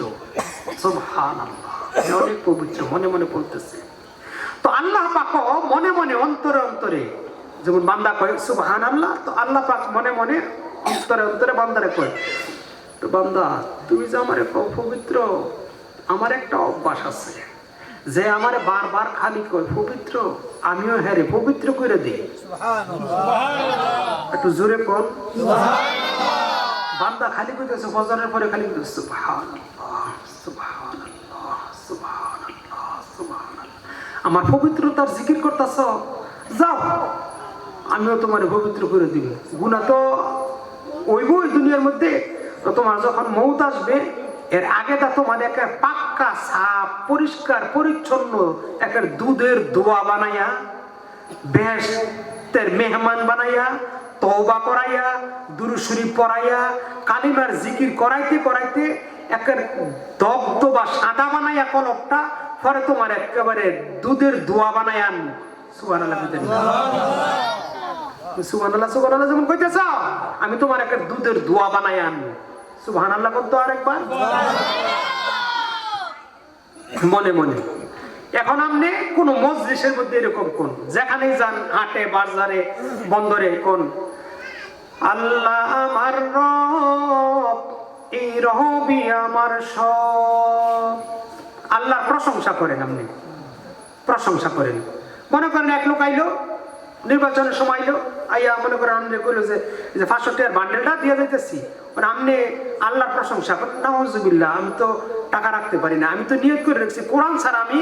সুবহানাল্লাহ অনেক পবিত্র, মনে মনে পড়তেছে। তো আল্লাহ পাক মনে মনে অন্তরে অন্তরে যেমন বান্দা কয় সুবহানাল্লাহ, তো আল্লাহ পাক মনে মনে অন্তরে অন্তরে বান্দারে কয় তো বান্দা তুমি যে আমারে পবিত্র, আমার একটা অভ্যাস আছে যে আমারে বারবার খালি কয় পবিত্র, আমিও হ্যারে পবিত্র করে দিই। একটু জোরে কর সুবহানাল্লাহ। বান্দা খালি কইতেছে ফজরের পরে খালি কইতেছে সুবহানাল্লাহ সুবহানাল্লাহ সুবহানাল্লাহ সুবহানাল্লাহ। আমার পবিত্রতার জিকির করতেছ, যাও আমিও তোমার পবিত্র করে দিব। গুনাহ তো ওই দুনিয়ার মধ্যে, তো তোমার যখন মৌত আসবে এর আগে তা তোমার একটা পাক্কা সাফ পরিষ্কার পরিচ্ছন্ন একটা দুধের দোয়া বানাইয়া বেহেশতের মেহমান বানাইয়া তওবা করাইয়া দুরূদ শরীফ পড়াইয়া কালিমার জিকির করাইতে করাইতে একটা দগ্ধ বা সাদা বানাইয়া কলবটা পরে তোমার একেবারে দুধের দোয়া বানাইয়া আন। সুবহানাল্লাহ সুবহানাল্লাহ সুবহানাল্লাহ যেমন কইতেছ, আমি তোমার একটা দুধের দোয়া বানাইয়া আন। সুবহানাল্লাহ বলতো আরেকবার মনে মনে। এখন আপনি কোন মজলিসের মধ্যে এরকম কোন যেখানেই যান, হাটে বাজারে বন্দরে, কোন আল্লাহ আমার রব, এই রবি আমার সব। আল্লাহর প্রশংসা করেন, আপনি প্রশংসা করেন। মনে করেন এক লোক আইলো নির্বাচনের সময় আইলো, আইয়া মনে করেন আপনি কইলো যে 500 টাকার বান্ডেলটা দিয়ে যাইতেছি, আপনি আল্লাহর প্রশংসা করেন। নাউজুবিল্লাহ, আমি তো টাকা রাখতে পারি না, আমি তো নিয়ত করে রাখছি কোরআন ছাড়া আমি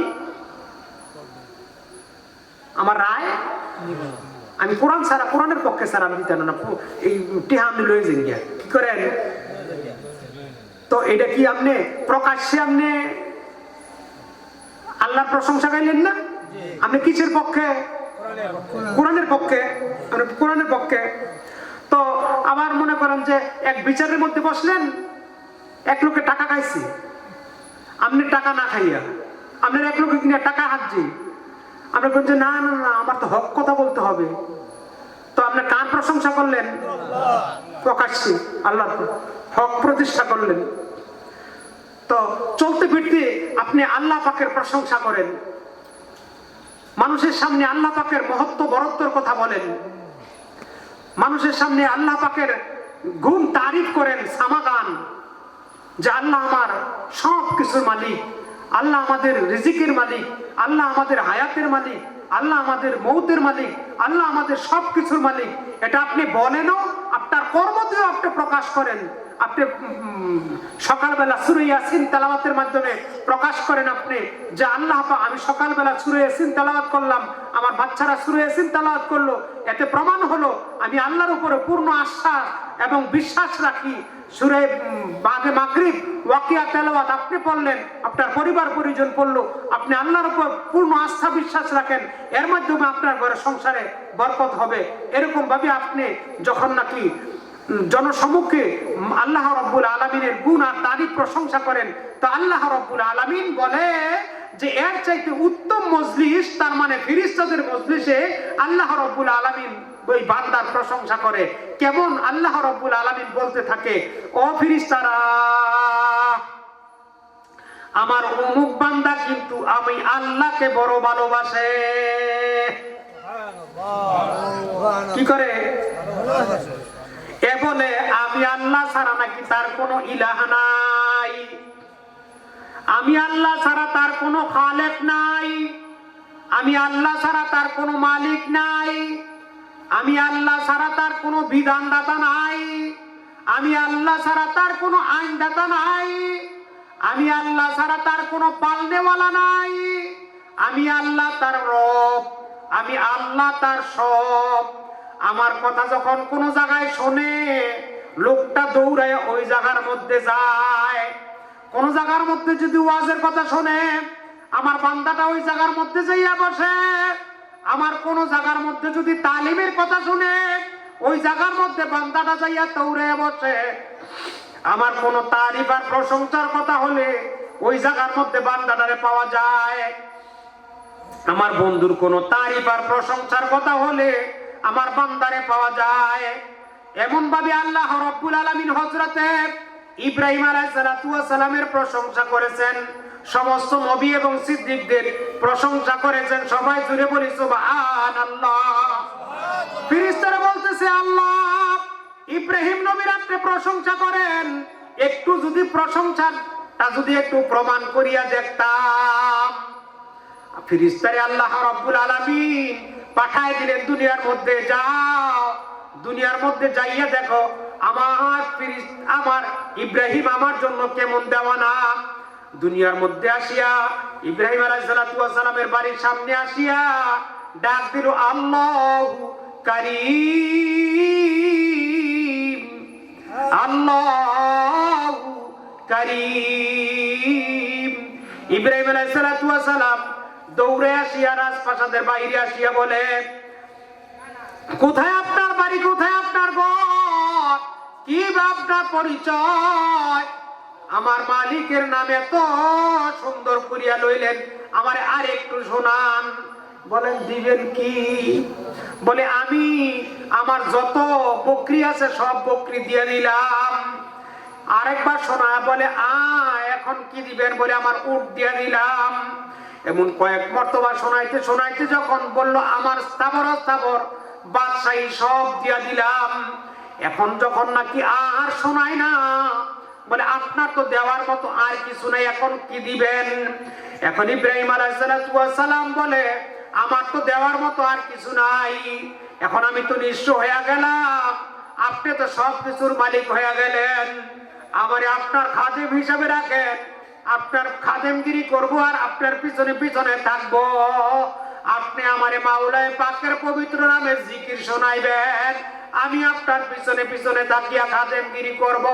আমার রায় আমি কোরআন ছাড়া, কোরআনের পক্ষে ছাড়া আমি দিতে না, এই টিহা আপনি লয়ে যান গিয়া কি করেন। তো এটা কি আপনি প্রকাশ্যে আপনি আল্লাহর প্রশংসা গাইলেন না? আপনি কিসের পক্ষে? কোরআনের পক্ষে। কোরআনের পক্ষে। তো আবার মনে করেন যে এক বিচারের মধ্যে বসলেন, এক লোকে টাকা খাইছি, আপনি টাকা না খাইয়া আপনার এক লোকে কিনা টাকা হাতছি, আপনি বলছেন না না না আমার তো হক কথা বলতে হবে, তো আপনি কার প্রশংসা করলেন? প্রকাশ্যে আল্লাহর হক প্রতিষ্ঠা করলেন। তো চলতে ফিরতে আপনি আল্লাহ পাকের প্রশংসা করেন, মানুষের সামনে আল্লাহ পাকের মহত্ব বরত্বর কথা বলেন, মানুষের সামনে আল্লাহ পাকের গুণ তারিফ করেন, সামাগান যে আল্লাহ আমার সব কিছুর মালিক, আল্লাহ আমাদের রিজিকের মালিক, আল্লাহ আমাদের হায়াতের মালিক, আল্লাহ আমাদের মৌতের মালিক, আল্লাহ আমাদের সব কিছুর মালিক। এটা আপনি বলেনও, আপনার কর্মতেও আপনি প্রকাশ করেন। আপনি সকালবেলা সূরা ইয়াসিন তেলাওয়াতের মাধ্যমে প্রকাশ করেন আপনি যে আল্লাহ আমি সকালবেলা সূরা ইয়াসিন তেলাওয়াত করলাম, আমার বাচ্চারা সূরা ইয়াসিন তেলাওয়াত করলো, এতে প্রমাণ হলো আমি আল্লাহর উপরে পূর্ণ আস্থা এবং বিশ্বাস রাখি। সূরা বাদে মাগরিব ওয়াকিয়া তেলাওয়াত আপনি পড়লেন, আপনার পরিবার পরিজন পড়লো, আপনি আল্লাহর উপর পূর্ণ আস্থা বিশ্বাস রাখেন, এর মাধ্যমে আপনার ঘরে সংসারে বরকত হবে। এরকম ভাবে আপনি যখন নাকি জনসম্মুখে আল্লাহ রাব্বুল আলামিনের গুণ আর তারিফ প্রশংসা করেন, তো আল্লাহ রাব্বুল আলামিন বলে যে এর চাইতে উত্তম মজলিস, তার মানে ফেরেশতাদের মজলিসে আল্লাহ রাব্বুল আলামিন ওই বান্দার প্রশংসা করে। কেমন? আল্লাহ রাব্বুল আলামিন বলতে থাকে, ও ফেরেশতারা, আমার অমুক বান্দা কিন্তু আমি আল্লাহকে বড় ভালোবাসে। কি করে? এ বলে আমি আল্লাহ ছাড়া নাকি তার কোনো ইলাহ নাই, আমি আল্লাহ ছাড়া তার কোনো খালেক নাই, আমি আল্লাহ ছাড়া তার কোনো মালিক নাই, আমি আল্লাহ ছাড়া তার কোনো বিধানদাতা নাই, আমি আল্লাহ ছাড়া তার কোনো আইনদাতা নাই, আমি আল্লাহ ছাড়া তার কোনো পালনেওয়ালা নাই, আমি আল্লাহ তার রব, আমি আল্লাহ তার সব। আমার কথা যখন কোন জায়গায় শোনে, লোকটা দৌড়ায় ওই জায়গার মধ্যে যায়। কোন জায়গার মধ্যে যদি ওয়াজের কথা শোনে, আমার বান্দাটা ওই জায়গার মধ্যে যাইয়া বসে। আমার কোন জায়গার মধ্যে যদি তালিমের কথা শুনে, ওই জায়গার মধ্যে বান্দাটা যাইয়া দৌড়ায় বসে। আমার কোন তারিফ আর প্রশংসার কথা হলে ওই জায়গার মধ্যে বান্দাটারে পাওয়া যায়। আমার বন্ধুর কোন তারিফ আর প্রশংসার কথা হলে আমার বান্দারে পাওয়া যায়। এমন ভাবে আল্লাহ রাব্বুল আলামিন হযরতে ইব্রাহিম আলাইহিস সালাতু ওয়াস সালামের প্রশংসা করেছেন, সমস্ত নবী এবং সিদ্দিকদের প্রশংসা করেছেন। সবাই জুড়ে বলি সুবহানাল্লাহ। ফেরেশতারা বলতেছে, আল্লাহ ইব্রাহিম নবীর আপনি প্রশংসা করেন, একটু যদি প্রশংসাটা যদি একটু প্রমাণ করিয়া দেখতাম। ফেরেশতারে আল্লাহ রাব্বুল আলামিন পাঠায় দিলেন দুনিয়ার মধ্যে, যাও দুনিয়ার মধ্যে যাইয়া দেখো আমার ইব্রাহিম আমার জন্য কেমন দেওয়ানা। দুনিয়ার মধ্যে আসিয়া ইব্রাহিম আলাইহিস সালাতু ওয়াস সালামের বাড়ির সামনে আসিয়া ডাক দিল, আল্লাহু কারীম, আল্লাহু কারীম। ইব্রাহিম আলাইহিস সালাতু ওয়াস সালাম দৌড়ে আসিয়া রাজপ্রাসাদের বাইরে আসিয়া বলে, কোথায় আপনার বাড়ি, কোথায় আপনার ঘর, কি বা আপনার পরিচয়? আমার মালিকের নামে এত সুন্দর করিয়া লইলেন, আমার আর একটু শোনান। বলেন, দিবেন কি? বলে, আমি আমার যত বকরি আছে সব বকরি দিয়ে দিলাম। আরেকবার শোনা। বলে, এখন কি দিবেন? বলে, আমার উট দিয়ে দিলাম। এমন কয়েক মর্তবা শোনাইতে শোনাইতে যখন বলল, আমার স্থাবর স্থাবর বাদশাহী সব দিয়া দিলাম, এখন যখন নাকি আর শোনায় না, বলে, আপনার তো দেওয়ার মতো আর কিছু নাই, এখন কি দিবেন? এখন ইব্রাহিম আলাইহিস সালাম বলে, আমার তো দেওয়ার মতো আর কিছু নাই, এখন আমি তো নিঃস্ব হয়ে গেলাম, আপনি তো সব কিছুর মালিক হয়ে গেলেন, আমারে আপনার খাদেম হিসাবে রাখেন, আপনার খাদেমগিরি করব আর আপনার পিছনে পিছনে থাকবো। আপনি আমারে মাওলায়ে পাকের পবিত্র নামে জিকির শোনাইবেন, আমি আপনার পিছনে পিছনে তাকিয়া খাদেমগিরি করব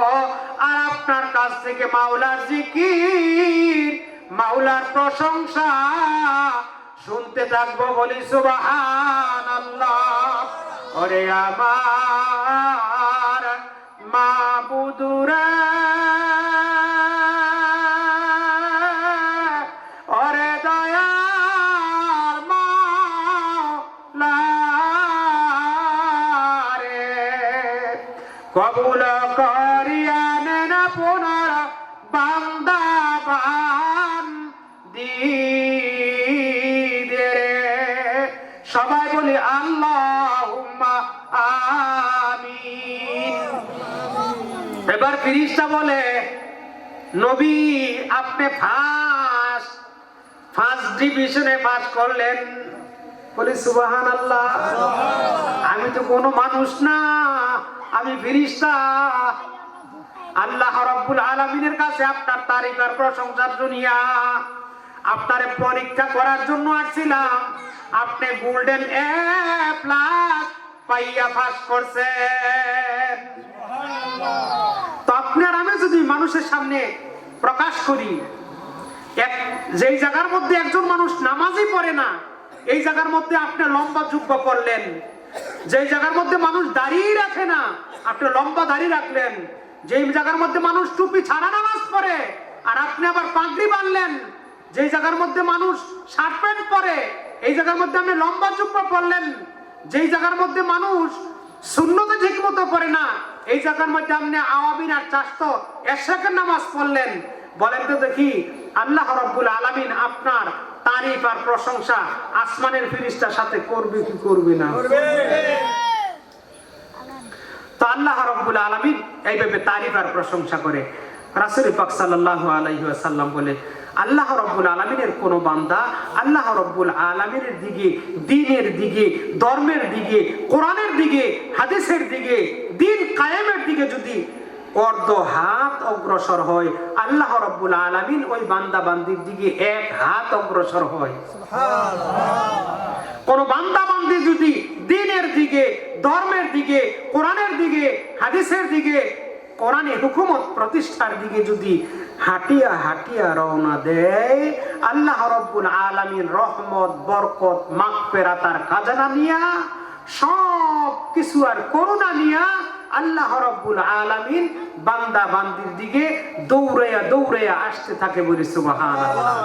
আর আপনার কাছ থেকে মাওলার জিকির, মাওলার প্রশংসা শুনতে থাকবো। বলি সুবহানাল্লাহ। ওরে আমার মাবুদুরে, ওরে দয়ার মাওলা রে, কবুল করিয়া নেন পুনর বান্দা বান্দি রে। সবাই বলি আল্লাহুম্মা আমিন। এবার ফেরেশতা বলে, নবী আপনি ফার্স্ট ডিভিশনে পাস করলেন। বলি সুবহানাল্লাহ। আমি তো কোনো মানুষ না, আমি ফেরেশতা। আল্লাহ রাব্বুল আলামিনের কাছে আপনার তারিফ আর প্রশংসার দুনিয়া, আপনারে পরীক্ষা করার জন্য আসছিলাম। আপনি গোল্ডেন এ প্লাস পাইয়া পাস করছেন। তো আপনার আমি যদি মানুষের সামনে প্রকাশ করি, যেই জায়গার মধ্যে একজন মানুষ নামাজই পড়ে না, এই জায়গার মধ্যে আপনি লম্বা জুব্বা পরলেন। যেই জায়গার মধ্যে মানুষ দাড়ি রাখে না, আপনি লম্বা দাড়ি রাখলেন। যেই জায়গার মধ্যে মানুষ টুপি ছাড়া নামাজ পড়ে, আর আপনি আবার পাগড়ি বাঁধলেন। যেই জায়গার মধ্যে মানুষ শার্ট প্যান্ট পরে, এই জায়গার মধ্যে আপনি লম্বা জুব্বা পরলেন। যেই জায়গার মধ্যে মানুষ সুন্নতে ঠিক মতো পড়ে না, এই জায়গার মধ্যে আপনি আওয়াবিন আর চাস্ত এশরাকের নামাজ পড়লেন। বলেন তো দেখি, আল্লাহ রাব্বুল আলামিন আপনার তারিফ আর প্রশংসা আসমানের ফেরেশতার সাথে করবে কি করবে না? তো আল্লাহ রাব্বুল আলামিন এইভাবে তারিফ আর প্রশংসা করে। রাসূল পাক সাল্লাল্লাহু আলাইহি ওয়াসাল্লাম বলে, আল্লাহ রাব্বুল আলামিনের কোন বান্দা আল্লাহ রাব্বুল আলামিনের দিকে, দ্বীনের দিকে, ধর্মের দিকে, কোরআনের দিকে, হাদিসের দিকে, দ্বীন কায়েমের দিকে যদি অর্ধ হাত অগ্রসর হয়, আল্লাহ রাব্বুল আলামিন ওই বান্দা বান্দির দিকে এক হাত অগ্রসর হয়। কোন বান্দা বান্দি যদি দ্বীনের দিকে, ধর্মের দিকে, কোরআনের দিকে, হাদিসের দিকে, কোরআনে হুকুমত প্রতিষ্ঠার দিকে যদি হাঁটিয়া হাঁটিয়া রওনা দেয়, আল্লাহ রাব্বুল আলামিন রহমত, বরকত, মাগফিরাত আর খাজানা নিয়া, সব কিছু আর করুণা নিয়া আল্লাহ রাব্বুল আলামিন বান্দা বান্দির দিকে দৌড়াইয়া দৌড়াইয়া আসতে থাকে। বলি সুবহানাল্লাহ।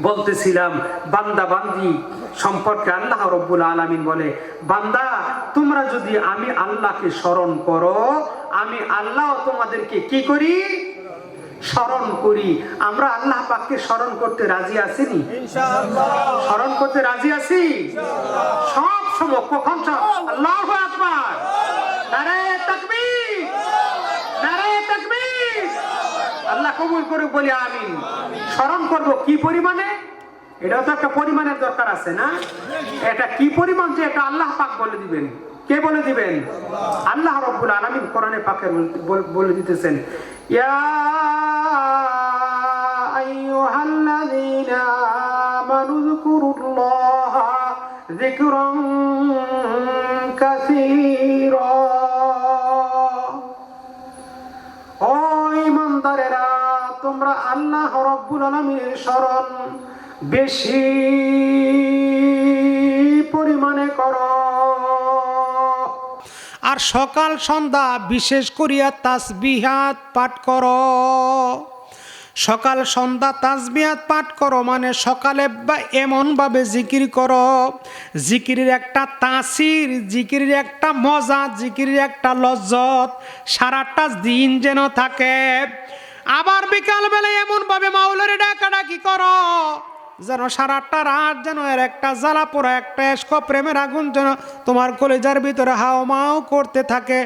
বলতেছিলাম বান্দা বান্দি সম্পর্কে আল্লাহ রাব্বুল আলামিন বলে, বান্দা তোমরা যদি আমি আল্লাহকে স্মরণ করো, আমি আল্লাহ তোমাদেরকে কি করি? স্মরণ করি। আমরা আল্লাহ পাককে স্মরণ করতে রাজি আছি নি? ইনশাআল্লাহ। স্মরণ করতে রাজি আছি সব সময়। কখন? আল্লাহু আকবার, নারায়ে তাকবীর, নারায়ে তাকবীর। আল্লাহ কবুল করে বলি আমিন। স্মরণ করব কি পরিমাণে? এটাও তো একটা পরিমাণের দরকার আছে না? এটা কি পরিমাণ যে এটা আল্লাহ পাক বলে দিবেন। কে বলে দিবেন? আল্লাহ রাব্বুল আলামিন কোরআনে পাকে বলে দিতেছেন, ইয়া আইয়ুহাল্লাযীনা আমানু যকুরুল্লাহা যিকরান কাসীরা। ও ঈমানদারেরা, তোমরা আল্লাহ রাব্বুল আলামিনের স্মরণ বেশি পরিমাণে করো। আর সকাল সন্ধ্যা বিশেষ করিয়া তাসবিহাত পাঠ করো। সকাল সন্ধ্যা তাসবিহাত পাঠ করো মানে সকালে বা এমনভাবে জিকির করো, জিকিরের একটা তাসির, জিকিরের একটা মজা, জিকিরের একটা লজ্জত সারাটা দিন যেন থাকে। আবার বিকালবেলায় এমনভাবে মাওলারে ডাকাডাকি করো যেন সারাটা রাত যেন এর একটা জ্বালা পোড়া, একটা এশক প্রেমের আগুন যেন তোমার কলিজার ভিতরে হাওমাও করতে থাকে,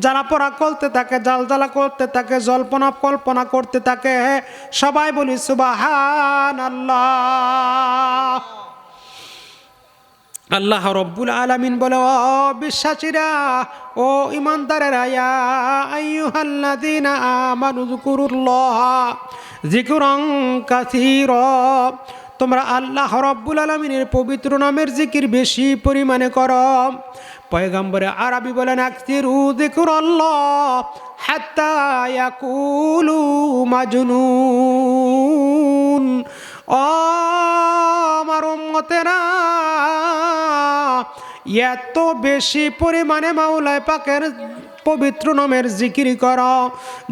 জ্বালা পোড়া করতে থাকে, জাল জ্বালা করতে থাকে, জল্পনা কল্পনা করতে থাকে। সবাই বলি সুবহানাল্লাহ। আল্লাহ রব্বুল আলামিন বলে, ও বিশ্বাসীরা, ও ঈমানদারেরা, ইয়া আইয়ুহাল্লাযীনা আমানু যকুরুল্লাহা যিকরান কাসীরা, তোমরা আল্লাহ রব্বুল আলামিনের পবিত্র নামের জিকির বেশি পরিমাণে করো। পয়গম্বরে আরবি বলেন, আকসিরু যিকরাল্লাহ হাত্তা ইয়াকুলু মাজনুন। ও আমার উম্মতেরা, এত বেশি পরিমাণে মাওলায় পাকের পবিত্র নামের জিকির করো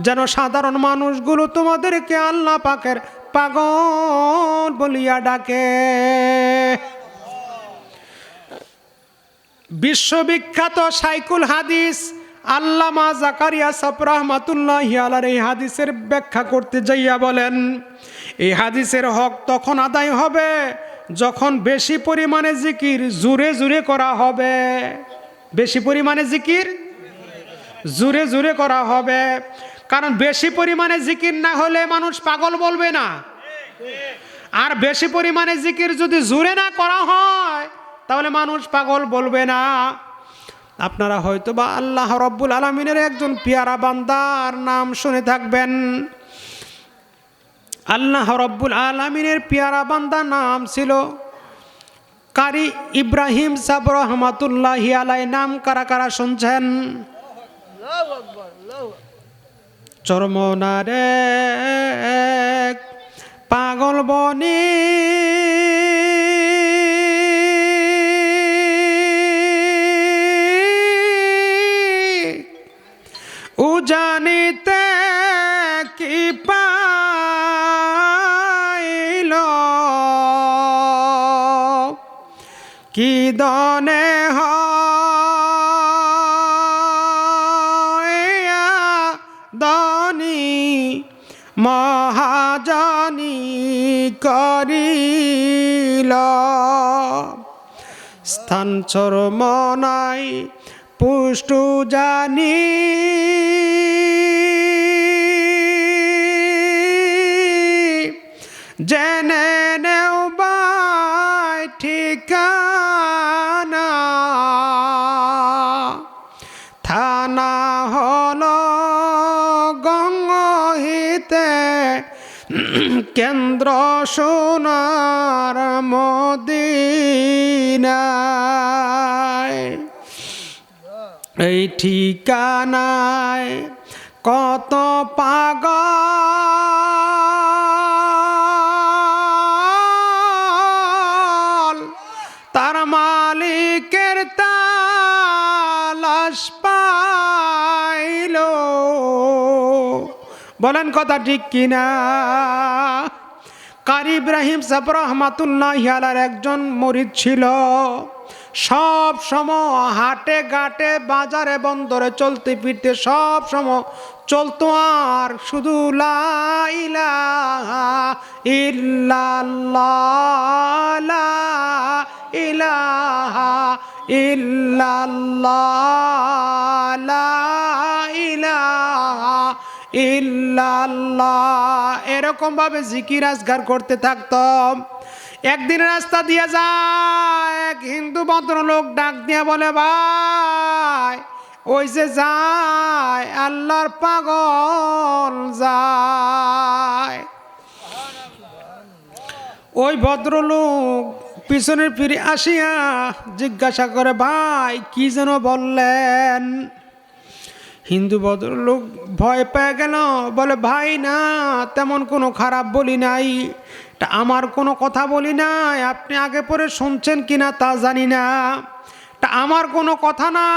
যেন সাধারণ মানুষগুলো তোমাদেরকে আল্লাহ পাকের পাগল বলিয়া ডাকে। বিশ্ববিখ্যাত শাইখুল হাদিস আল্লামা জাকারিয়া সাফ রাহমাতুল্লাহি আলাইহি এই হাদিসের ব্যাখ্যা করতে যাইয়া বলেন, এই হাদিসের হক তখন আদায় হবে যখন বেশি পরিমাণে জিকির জোরে জোরে করা হবে। বেশি পরিমাণে জিকির জোরে জোরে করা হবে, কারণ বেশি পরিমাণে জিকির না হলে মানুষ পাগল বলবে না। আর বেশি পরিমাণে জিকির যদি জোরে না করা হয় তাহলে মানুষ পাগল বলবে না। আপনারা হয়তো বা আল্লাহ রব্বুল আলামিনের একজন পেয়ারা বান্দার নাম শুনে থাকবেন। আল্লাহ রব্বুল আলামিনের পেয়ারা বান্দার নাম ছিল কারি ইব্রাহিম সাহেব রহমাতুল্লাহি আলাইহি। নাম কারা কারা শুনছেন? চরমনারে পাগল বনি উজানিতে কি পাইল, কি দনে দনি মহাজানি করিল, স্থান চরমনাই পুষ্টু জানি জেনে নেও বাই ঠিকানা, থানা হলো গঙ্গহিতে কেন্দ্র সোনার মদিনায়। এই ঠিকানায় কত পাগল তার মালিকের তালাশ পাইল। বলেন কথা ঠিক কিনা? কারি ইব্রাহিম সাহেব রহমাতুল্লাহি আলাইহির একজন মুরিদ ছিল। সব সময় হাটে ঘাটে বাজারে বন্দরে চলতে ফিরতে সব সময় চলতো আর শুধু লা ইলাহা ইল্লাল্লাহ, লা ইলাহা ইল্লাল্লাহ, লা ইলাহা ইল্লাল্লাহ, এরকম ভাবে জিকির আজগার করতে থাকতাম। একদিন রাস্তা দিয়ে যায় এক হিন্দু ভদ্রলোক ডাক দিয়ে বলে, ভাই যায়, ওই যে যায় আল্লাহর পাগল যায়। ওই ভদ্রলোক পিছনের ফিরে আসিয়া জিজ্ঞাসা করে, ভাই কি যেন বললেন? হিন্দু ভদ্রলোক ভয় পেয়ে গেল, বলে ভাই না, তেমন কোনো খারাপ বলি নাই, তা আমার কোনো কথা বলি নাই, আপনি আগে পরে শুনছেন কিনা তা জানি না, তা আমার কোনো কথা না।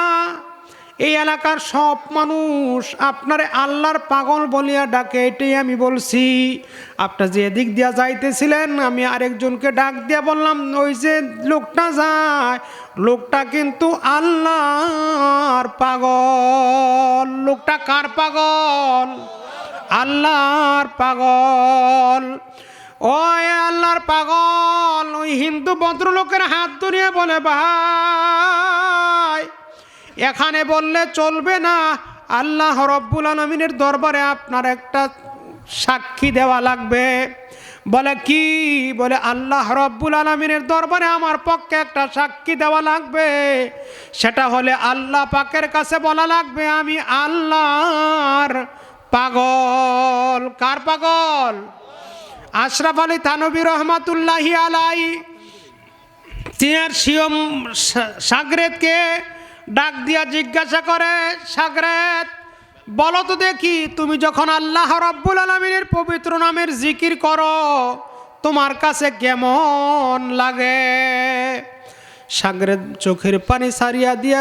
এই এলাকার সব মানুষ আপনারে আল্লাহর পাগল বলিয়া ডাকে, এটাই আমি বলছি। আপনার যে এদিক দিয়া যাইতেছিলেন, আমি আরেকজনকে ডাক দিয়া বললাম, ওই যে লোকটা যায়, লোকটা কিন্তু আল্লাহর পাগল। লোকটা কার পাগল? আল্লাহর পাগল। ওই আল্লাহর পাগল ওই হিন্দু ভদ্রলোকের হাত ধরিয়ে বলে, ভাই এখানে বললে চলবে না, আল্লাহ রব্বুল আলামিনের দরবারে আপনার একটা সাক্ষী দেওয়া লাগবে। বলে কি? বলে আল্লাহ রব্বুল আলামিনের দরবারে আমার পক্ষে একটা সাক্ষী দেওয়া লাগবে। সেটা হলে আল্লাহ পাকের কাছে বলা লাগবে আমি আল্লাহর পাগল। কার পাগল? আশরাফ আলী থানভী রহমাতুল্লাহি আলাইহি তিনার সিয়ম সাগরেদকে ডাক দিয়া জিজ্ঞাসা করে, সাগরেদ বলো তো দেখি, তুমি যখন আল্লাহ রাব্বুল আলামিনের পবিত্র নামের জিকির করো তোমার কাছে কেমন লাগে? সাগরেদ চোখের পানি সারিয়া দিয়া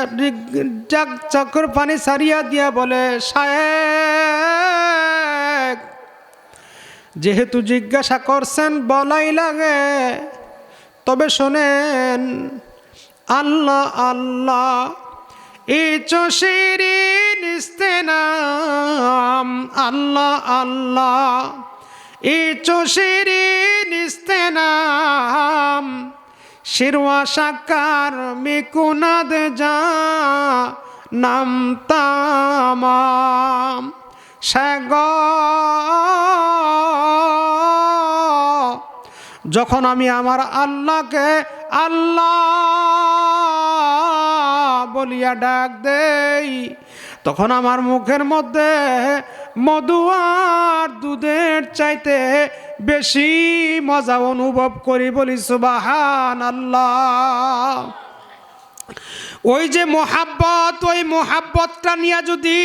চোখের পানি সারিয়া দিয়া বলে, শায়েখ যেহেতু জিজ্ঞাসা করছেন বলাই লাগে, তবে শোনেন, আল্লাহ আল্লাহ শিরিন ইস্তেনাম, আল্লাহ আল্লাহ শিরিন ইস্তেনাম, শিরওয়া সাকার মিকুনাদ যা নাম তামাম। যখন আমি আমার আল্লাহকে আল্লাহ বলিয়া ডাক দেই, তখন আমার মুখের মধ্যে মধু আর দুধের চাইতে বেশি মজা অনুভব করি। বলি সুবহানাল্লাহ। ওই যে মোহাব্বত, ওই মোহাব্বতটা নিয়ে যদি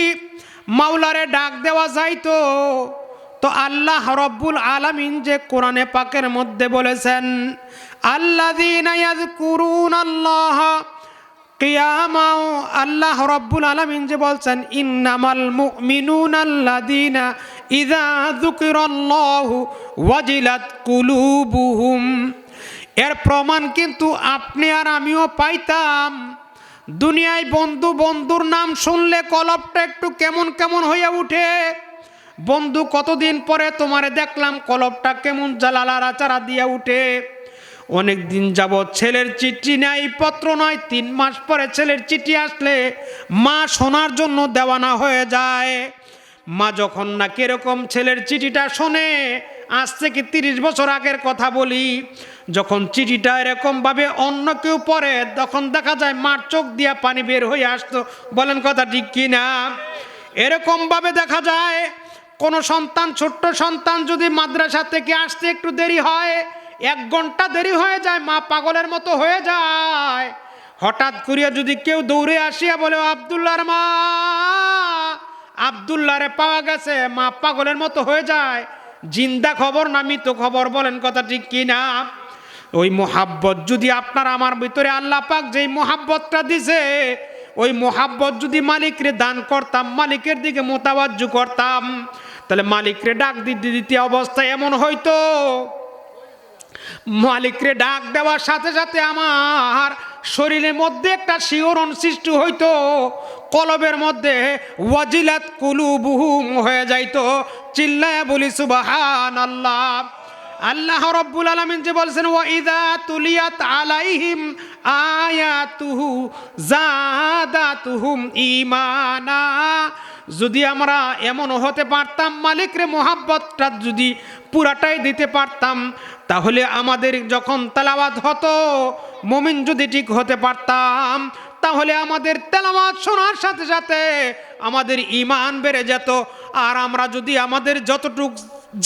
মাওলারে ডাক দেওয়া যাইতো, তো আল্লাহ রব্বুল আলামিন যে কোরআনে পাকের মধ্যে বলেছেন, আল্লাযীনা ইয়াযকুরুনাল্লাহ কিয়ামান, আল্লাহ রব্বুল আলামিন যে বলছেন, ইন্নামাল মুমিনুনাল্লাযীনা ইযা যুকিরাল্লাহু ওয়াজিলাত কুলুবুহুম। এর প্রমাণ কিন্তু আপনি আর আমিও পাইতাম। দুনিয়ায় বন্ধু বন্ধুর নাম শুনলে কলবটা একটু কেমন কেমন হইয়া উঠে। বন্ধু কতদিন পরে তোমারে দেখলাম, কলবটা কেমন জ্বালালাড়াচাড়া দিয়া উঠে। অনেক দিন যাবৎ ছেলের চিঠি নাই, পত্র নয়, 3 মাস পরে ছেলের চিঠি আসলে মা শোনার জন্য দেওয়ানা হয়ে যায়। মা যখন না কিরকম ছেলের চিঠিটা শোনে, আজ থেকে 30 বছর আগের কথা বলি, যখন চিঠিটা এরকমভাবে অন্য কেউ পড়ে, তখন দেখা যায় মার চোখ দিয়া পানি বের হয়ে আসতো। বলেন কথা ঠিক কি না? এরকমভাবে দেখা যায় কোনো সন্তান, ছোট্ট সন্তান যদি মাদ্রাসা থেকে আসতে একটু দেরি হয়, 1 ঘন্টা দেরি হয়ে যায়, মা পাগলের মতো হয়ে যায়। হঠাৎ করিয়া যদি কেউ দৌড়ে আসিয়া বলে, আব্দুল্লাহর মা, আব্দুল্লাহরে পাওয়া গেছে, মা পাগলের মতো হয়ে যায়। জিন্দা খবর না মৃত খবর? বলেন কথা ঠিক কি না? ওই মোহাব্বত যদি আপনার আমার ভিতরে আল্লাহ পাক যেই মোহাব্বতটা দিছে, ওই মোহাব্বত যদি মালিকরে দান করতাম, মালিকের দিকে মোতাবাজ্জু করতাম, তাহলে মালিকরে ডাক দিতে দিতে অবস্থা এমন হইতো, মালিকরে ডাক দেওয়ার সাথে সাথে আমার শরীরের মধ্যে একটা শিহরণ সৃষ্টি হইতো, কলবের মধ্যে ওয়াজিলাত কুলুবুহুম হয়ে যাইতো। চিল্লায়া বলি সুবহানাল্লাহ। আল্লাহ রব্বুল আলামিন যে বলছেন, ওয়া ইযা তুলিয়াত আলাইহিম আয়াতুহু যাদাতুহুম ঈমানা। যদি আমরা এমন হতে পারতাম, মালিকরে মোহাব্বতটা যদি পুরাটাই দিতে পারতাম, তাহলে আমাদের যখন তেলাওয়াত হতো, মুমিন যদি ঠিক হতে পারতাম, তাহলে আমাদের তেলাওয়াত শোনার সাথে সাথে আমাদের ঈমান বেড়ে যেত। আর আমরা যদি আমাদের যতটুক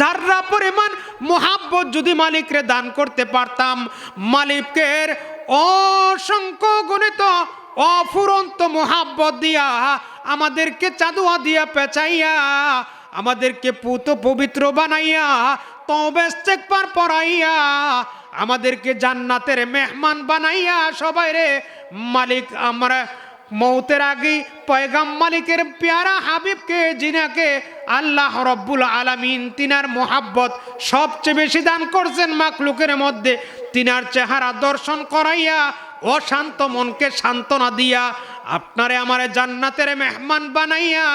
যাররা পরিমাণ মোহাব্বত যদি মালিকরে দান করতে পারতাম, মালিকের অসংখ্য গণিত অফুরন্ত মোহাব্বত দিয়া আমাদেরকে চাদুয়া দিয়া পেঁচাইয়া আমাদেরকে পুত পবিত্র বানাইয়া তওবা ইস্তেগফার পড়াইয়া আমাদেরকে জান্নাতের মেহমান বানাইয়া সবাই রে মালিক আমরা মৌতের আগে পয়গাম মালিকের পেয়ারা হাবিবকে যিনাকে আল্লাহ রব্বুল আলামিন তিনার মোহাব্বত সবচেয়ে বেশি দান করছেন মাখলুকের মধ্যে, তিনার চেহারা দর্শন করাইয়া অশান্ত মনকে সান্ত্বনা দিয়া আপনারে আমারে জান্নাতের মেহমান বানাইয়া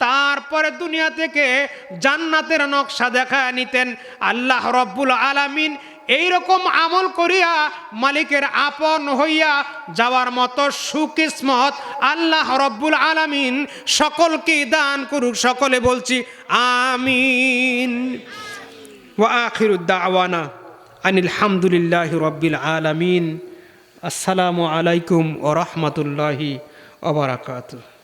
তারপরে দুনিয়া থেকে জান্নাতের নকশা দেখায় নিতেন। আল্লাহ রব্বুল আলামিন এইরকম আমল করিয়া মালিকের আপন হইয়া যাওয়ার মতো সুকিসমত আল্লাহ রব্বুল আলামিন সকলকে দান করুক। সকলে বলছি আমিন। ওয়া আখিরুদ দাওয়ানা আনিল হামদুলিল্লাহি রাব্বিল আলামিন। আসসালামু আলাইকুম ওয়া রাহমাতুল্লাহি ওয়া বারাকাতুহু।